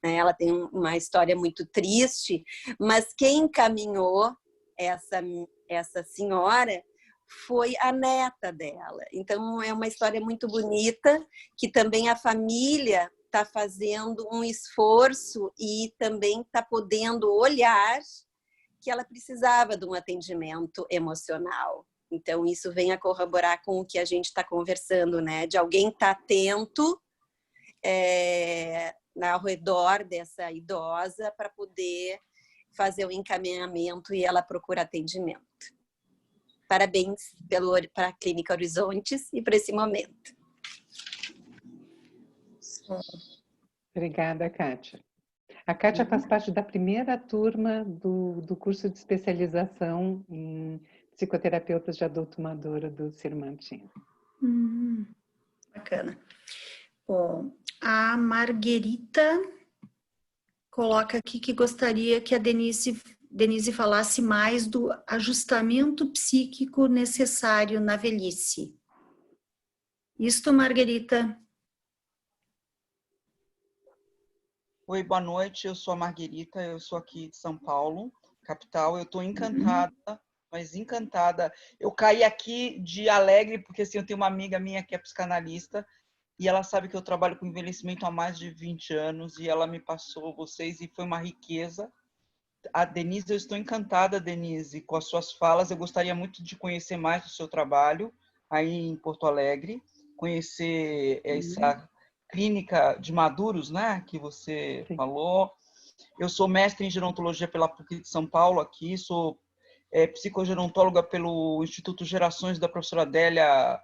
Ela tem uma história muito triste, mas quem encaminhou essa senhora foi a neta dela. Então é uma história muito bonita, que também a família está fazendo um esforço e também está podendo olhar que ela precisava de um atendimento emocional. Então isso vem a corroborar com o que a gente está conversando, né? De alguém estar atento ao redor dessa idosa para poder fazer o encaminhamento e ela procura atendimento. Parabéns para a Clínica Horizontes e por esse momento. Obrigada, Kátia. A Kátia faz parte da primeira turma do curso de especialização em psicoterapeutas de adulto maduro do Ciro Martins. Bacana. Bom, a Marguerita coloca aqui que gostaria que a Denise falasse mais do ajustamento psíquico necessário na velhice. Isto, Marguerita? Oi, boa noite. Eu sou a Marguerita, eu sou aqui de São Paulo, capital. Eu estou encantada, mas encantada. Eu caí aqui de alegre, porque assim, eu tenho uma amiga minha que é psicanalista, e ela sabe que eu trabalho com envelhecimento há mais de 20 anos, e ela me passou vocês, e foi uma riqueza. A Denise, eu estou encantada, Denise, com as suas falas. Eu gostaria muito de conhecer mais do seu trabalho aí em Porto Alegre, conhecer essa clínica de maduros, né, que você falou. Eu sou mestre em gerontologia pela PUC de São Paulo aqui, sou psicogerontóloga pelo Instituto Gerações da professora Adélia,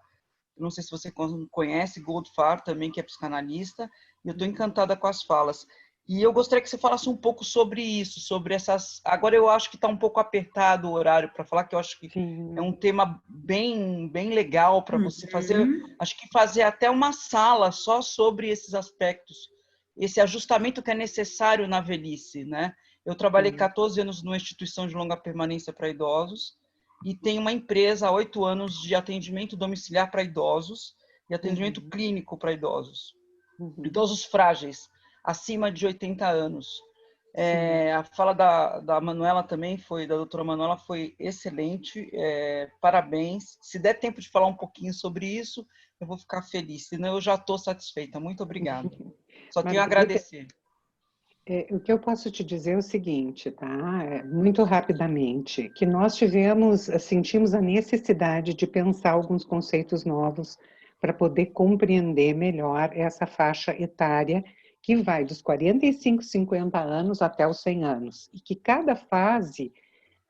não sei se você conhece, Goldfarb também, que é psicanalista, e eu estou encantada com as falas. E eu gostaria que você falasse um pouco sobre isso, sobre essas... Agora eu acho que está um pouco apertado o horário para falar, que eu acho que é um tema bem legal para você fazer. Acho que fazer até uma sala só sobre esses aspectos, esse ajustamento que é necessário na velhice, né? Eu trabalhei 14 anos numa instituição de longa permanência para idosos e tenho uma empresa há 8 anos de atendimento domiciliar para idosos e atendimento clínico para idosos. Idosos frágeis, acima de 80 anos. A fala da Manuela também da doutora Manuela foi excelente, parabéns. Se der tempo de falar um pouquinho sobre isso, eu vou ficar feliz, senão eu já estou satisfeita. Muito obrigada. Só tenho a agradecer. O que eu posso te dizer é o seguinte, tá? Muito rapidamente, que nós sentimos a necessidade de pensar alguns conceitos novos para poder compreender melhor essa faixa etária que vai dos 45, 50 anos até os 100 anos. E que cada fase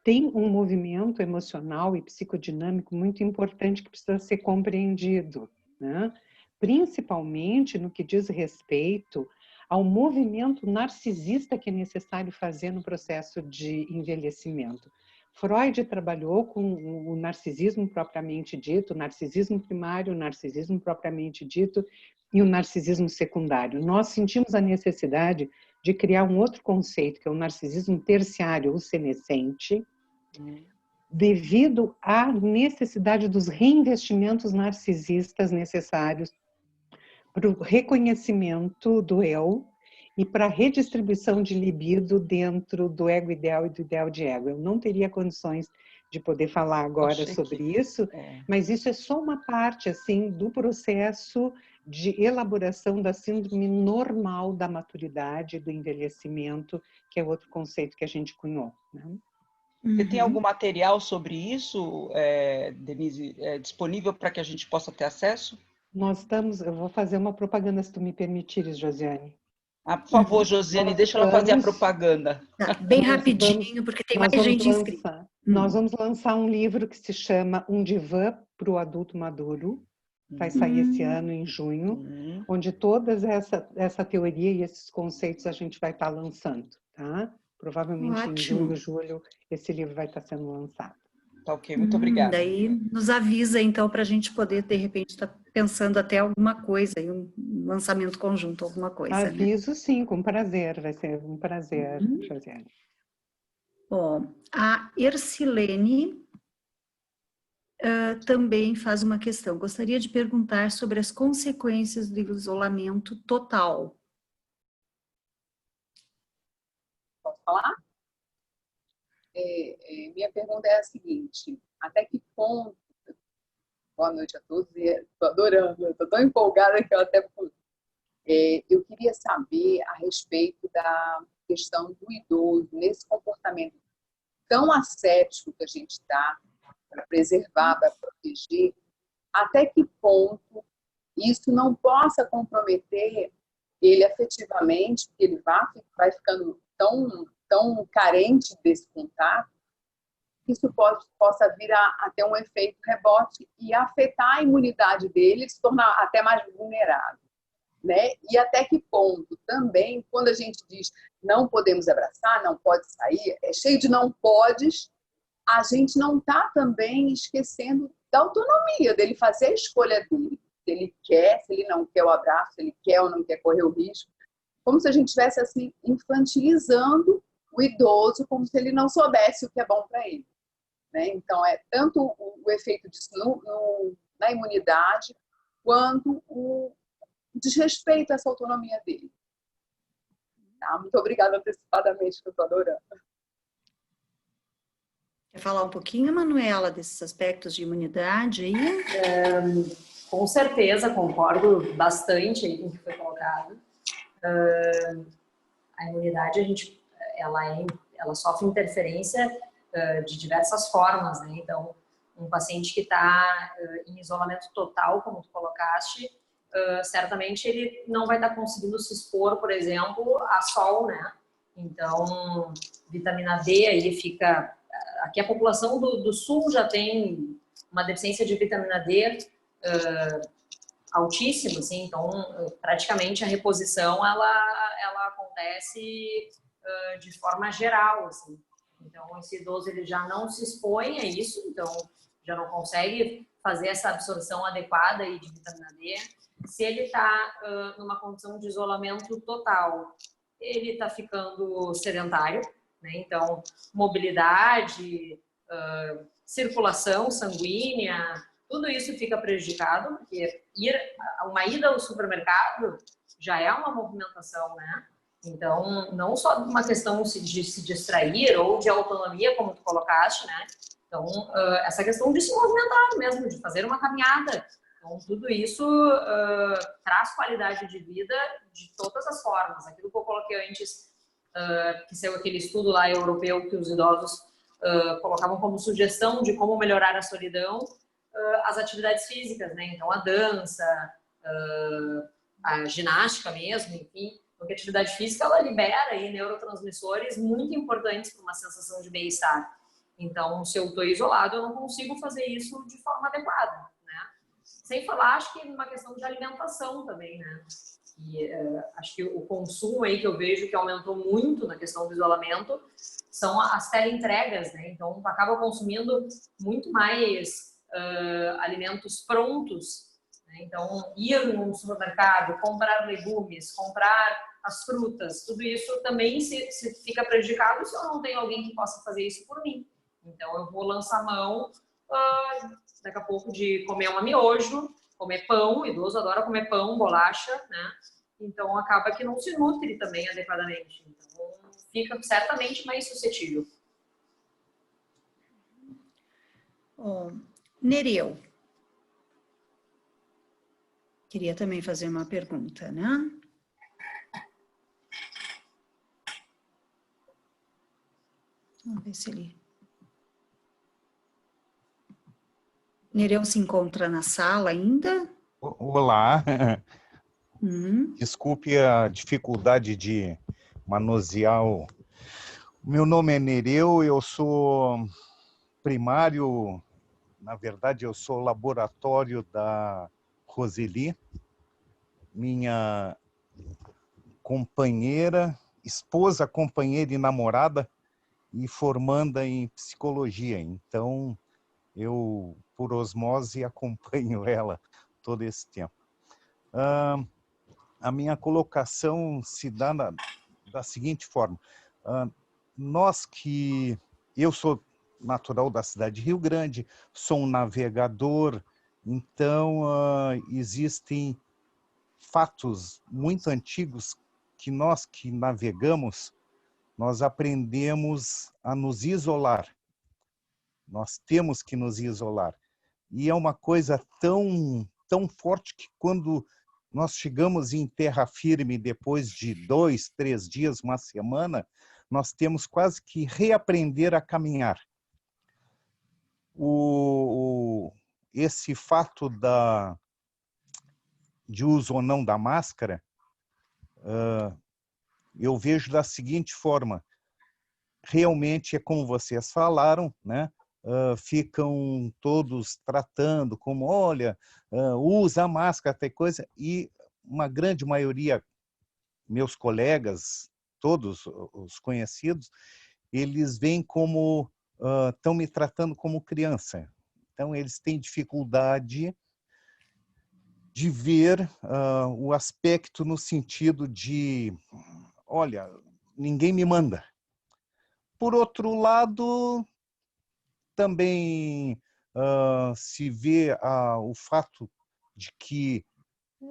tem um movimento emocional e psicodinâmico muito importante que precisa ser compreendido, né? Principalmente no que diz respeito ao movimento narcisista que é necessário fazer no processo de envelhecimento. Freud trabalhou com o narcisismo propriamente dito, o narcisismo primário, o narcisismo propriamente dito e o narcisismo secundário. Nós sentimos a necessidade de criar um outro conceito, que é o narcisismo terciário ou senescente, devido à necessidade dos reinvestimentos narcisistas necessários para o reconhecimento do eu e para a redistribuição de libido dentro do ego ideal e do ideal de ego. Eu não teria condições de poder falar agora sobre isso, mas isso é só uma parte assim do processo de elaboração da síndrome normal da maturidade, do envelhecimento, que é outro conceito que a gente cunhou, né? Você tem algum material sobre isso, Denise, disponível para que a gente possa ter acesso? Nós estamos, eu vou fazer uma propaganda, se tu me permitires, Josiane. Por favor, Josiane, deixa ela fazer a propaganda. Bem rapidinho, porque tem mais gente inscrita. Nós vamos lançar um livro que se chama Um Divã para o Adulto Maduro. Vai sair esse ano, em junho, onde toda essa teoria e esses conceitos a gente vai estar lançando, tá? Provavelmente em junho, julho, esse livro vai estar sendo lançado. Tá ok, muito obrigada. Daí nos avisa, então, para a gente poder, de repente, estar pensando até alguma coisa, um lançamento conjunto, alguma coisa. Aviso, né? Sim, com prazer, vai ser um prazer, Josiane. Bom, a Ercilene também faz uma questão. Gostaria de perguntar sobre as consequências do isolamento total. Posso falar? Minha pergunta é a seguinte: até que ponto... Boa noite a todos, estou adorando, estou tão empolgada que eu até... eu queria saber a respeito da questão do idoso, nesse comportamento tão ascético que a gente está, para preservar, para proteger, até que ponto isso não possa comprometer ele afetivamente, porque ele vai ficando tão carente desse contato, que isso possa vir a ter um efeito rebote e afetar a imunidade dele, se tornar até mais vulnerável, né? E até que ponto também, quando a gente diz não podemos abraçar, não pode sair, é cheio de não podes, a gente não está também esquecendo da autonomia dele fazer a escolha dele, se ele quer, se ele não quer o abraço, se ele quer ou não quer correr o risco, como se a gente estivesse assim infantilizando o idoso, como se ele não soubesse o que é bom para ele, né? Então é tanto o efeito disso na imunidade quanto o desrespeito a essa autonomia dele. Tá? Muito obrigada antecipadamente, que eu estou adorando. Quer falar um pouquinho, Manuela, desses aspectos de imunidade aí? Com certeza, concordo bastante com o que foi colocado. A imunidade, ela sofre interferência de diversas formas, né? Então, um paciente que está em isolamento total, como tu colocaste, certamente ele não vai estar conseguindo se expor, por exemplo, a sol, né? Então, vitamina D aí fica... Aqui a população do sul já tem uma deficiência de vitamina D altíssima, assim, então praticamente a reposição ela acontece de forma geral, assim. Então esse idoso ele já não se expõe a isso, então já não consegue fazer essa absorção adequada aí de vitamina D. Se ele está numa condição de isolamento total, ele está ficando sedentário, né? Então mobilidade, circulação sanguínea, tudo isso fica prejudicado, porque uma ida ao supermercado já é uma movimentação, né? Então, não só uma questão de se distrair ou de autonomia, como tu colocaste, né? Então, essa questão de se movimentar mesmo, de fazer uma caminhada. Então, tudo isso traz qualidade de vida de todas as formas. Aquilo que eu coloquei antes, que saiu aquele estudo lá europeu que os idosos colocavam como sugestão de como melhorar a solidão, as atividades físicas, né? Então, a dança, a ginástica mesmo, enfim, porque a atividade física, ela libera aí neurotransmissores muito importantes para uma sensação de bem-estar. Então, se eu estou isolado, eu não consigo fazer isso de forma adequada, né? Sem falar, acho que uma questão de alimentação também, né? E acho que o consumo aí que eu vejo que aumentou muito na questão do isolamento são as teleentregas, né? Então, tu acaba consumindo muito mais alimentos prontos, né? Então, ir num supermercado, comprar legumes, comprar as frutas, tudo isso também se fica prejudicado se eu não tenho alguém que possa fazer isso por mim. Então, eu vou lançar mão daqui a pouco de comer um miojo, comer pão, o idoso adora comer pão, bolacha, né? Então, acaba que não se nutre também adequadamente. Então, fica certamente mais suscetível. Nereu. Queria também fazer uma pergunta, né? Vamos ver se ele... Nereu se encontra na sala ainda? Olá. Desculpe a dificuldade de manusear o... Meu nome é Nereu, eu sou primário, na verdade eu sou laboratório da Roseli, minha companheira, esposa, companheira e namorada, e formanda em psicologia. Então, eu, por osmose, acompanho ela todo esse tempo. A minha colocação se dá da seguinte forma. Eu sou natural da cidade de Rio Grande, sou um navegador, então existem fatos muito antigos que nós que navegamos, nós aprendemos a nos isolar. Nós temos que nos isolar. E é uma coisa tão forte que quando nós chegamos em terra firme depois de 2, 3 dias, uma semana, nós temos quase que reaprender a caminhar. Esse fato de uso ou não da máscara, eu vejo da seguinte forma, realmente é como vocês falaram, né? Ficam todos tratando como, olha, usa a máscara, até coisa, e uma grande maioria, meus colegas, todos os conhecidos, eles veem como, estão me tratando como criança. Então, eles têm dificuldade de ver o aspecto no sentido de, olha, ninguém me manda. Por outro lado, também se vê o fato de que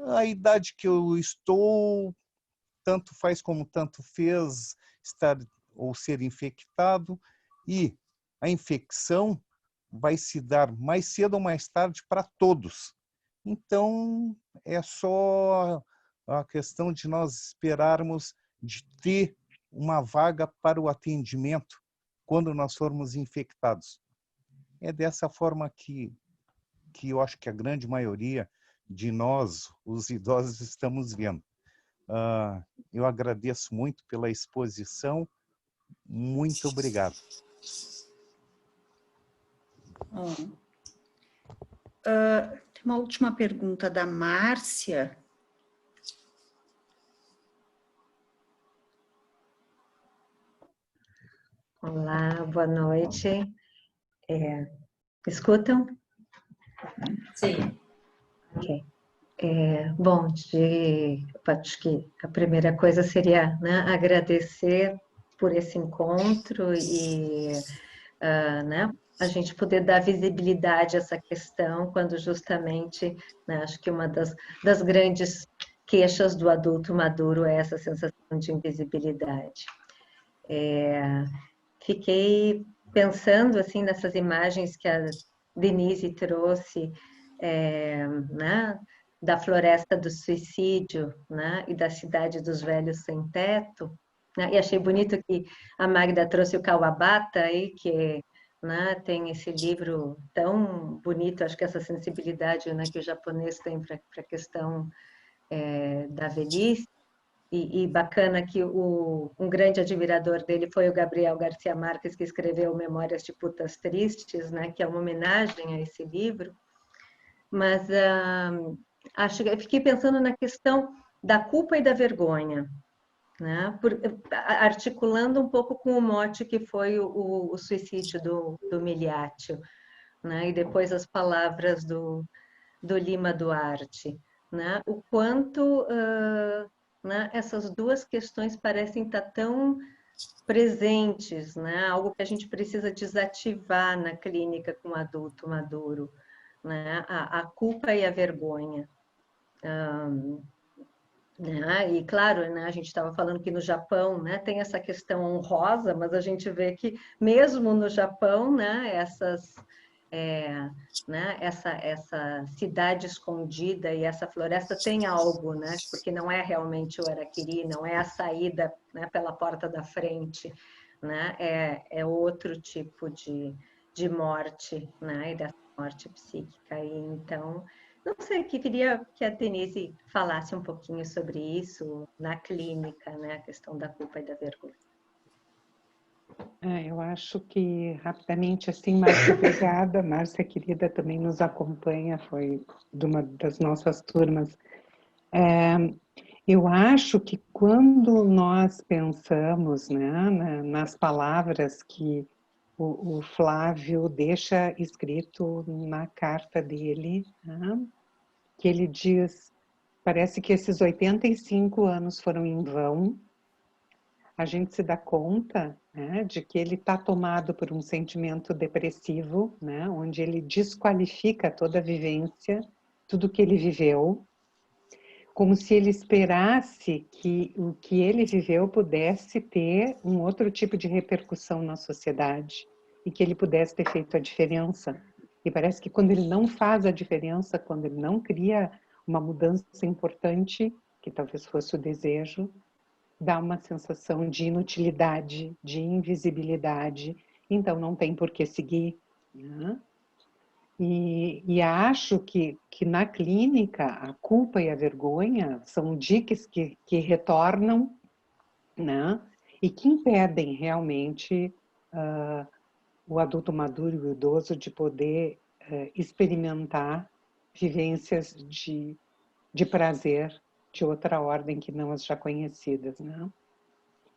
a idade que eu estou, tanto faz como tanto fez estar ou ser infectado, e a infecção vai se dar mais cedo ou mais tarde para todos. Então, é só a questão de nós esperarmos de ter uma vaga para o atendimento quando nós formos infectados. É dessa forma que eu acho que a grande maioria de nós, os idosos, estamos vendo. Eu agradeço muito pela exposição. Muito obrigado. Tem uma última pergunta da Márcia. Olá, boa noite. Escutam? Sim. Ok. Bom, acho que a primeira coisa seria, né, agradecer por esse encontro e né, a gente poder dar visibilidade a essa questão quando justamente, né, acho que uma das grandes queixas do adulto maduro é essa sensação de invisibilidade. Fiquei pensando assim nessas imagens que a Denise trouxe, né, da floresta do suicídio, né, e da cidade dos velhos sem teto, né, e achei bonito que a Magda trouxe o Kawabata aí, que, né, tem esse livro tão bonito, acho que essa sensibilidade, né, que o japonês tem para a questão da velhice. E bacana que um grande admirador dele foi o Gabriel Garcia Marques, que escreveu Memórias de Putas Tristes, né, que é uma homenagem a esse livro. Mas eu fiquei pensando na questão da culpa e da vergonha. né? Articulando um pouco com o mote que foi o suicídio do Miliaccio, né? E depois as palavras do Lima Duarte, né? O quanto né, essas duas questões parecem estar tão presentes, né? Algo que a gente precisa desativar na clínica com o adulto maduro, né? A culpa e a vergonha. Né? E claro, né, a gente estava falando que no Japão, né, tem essa questão honrosa, mas a gente vê que mesmo no Japão, né, né, essa cidade escondida e essa floresta tem algo, né, porque não é realmente o Araquiri, não é a saída, né, pela porta da frente, né, é outro tipo de morte, né, e dessa morte psíquica. E então não sei, queria que a Denise falasse um pouquinho sobre isso na clínica, né? A questão da culpa e da vergonha. Eu acho que, rapidamente, assim, Márcia, obrigada. Márcia, querida, também nos acompanha, foi de uma das nossas turmas. Eu acho que quando nós pensamos, né, nas palavras que o Flávio deixa escrito na carta dele, né, que ele diz, parece que esses 85 anos foram em vão, a gente se dá conta, né, de que ele está tomado por um sentimento depressivo, né, onde ele desqualifica toda a vivência, tudo que ele viveu, como se ele esperasse que o que ele viveu pudesse ter um outro tipo de repercussão na sociedade e que ele pudesse ter feito a diferença. E parece que quando ele não faz a diferença, quando ele não cria uma mudança importante, que talvez fosse o desejo, dá uma sensação de inutilidade, de invisibilidade, então não tem por que seguir, né? E acho que na clínica a culpa e a vergonha são dicas que retornam, né? E que impedem realmente o adulto maduro e o idoso de poder experimentar vivências de prazer de outra ordem que não as já conhecidas, né?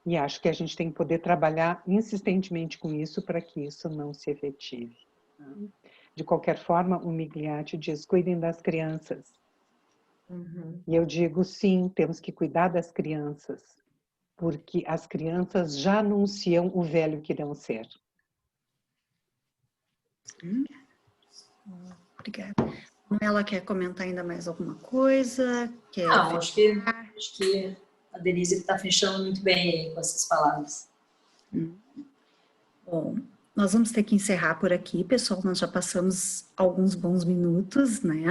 E acho que a gente tem que poder trabalhar insistentemente com isso para que isso não se efetive, né? De qualquer forma, o Migliaccio diz, cuidem das crianças. Uhum. E eu digo, sim, temos que cuidar das crianças, porque as crianças já anunciam o velho que irão ser. Obrigada. Ela quer comentar ainda mais alguma coisa? Não, acho que a Denise está fechando muito bem aí com essas palavras. Bom, nós vamos ter que encerrar por aqui, pessoal. Nós já passamos alguns bons minutos, né?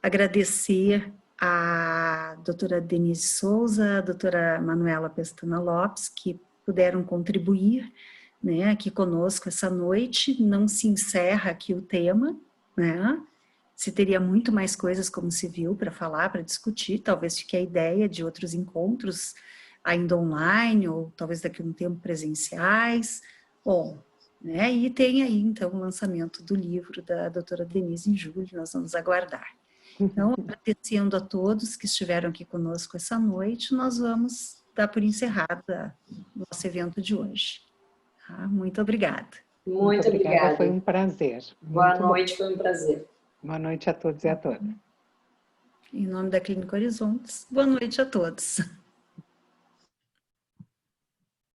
Agradecer a doutora Denise Souza, a doutora Manuela Pestana Lopes, que puderam contribuir, né, aqui conosco essa noite. Não se encerra aqui o tema, né? Se teria muito mais coisas, como se viu, para falar, para discutir. Talvez fique a ideia de outros encontros ainda online, ou talvez daqui a um tempo presenciais. Bom, né? E tem aí, então, o lançamento do livro da doutora Denise em julho, nós vamos aguardar. Então, agradecendo a todos que estiveram aqui conosco essa noite, nós vamos dar por encerrado o nosso evento de hoje. Tá? Muito obrigada. Muito obrigada. Foi um prazer. Boa noite, foi um prazer. Boa noite a todos e a todas. Em nome da Clínica Horizontes, boa noite a todos.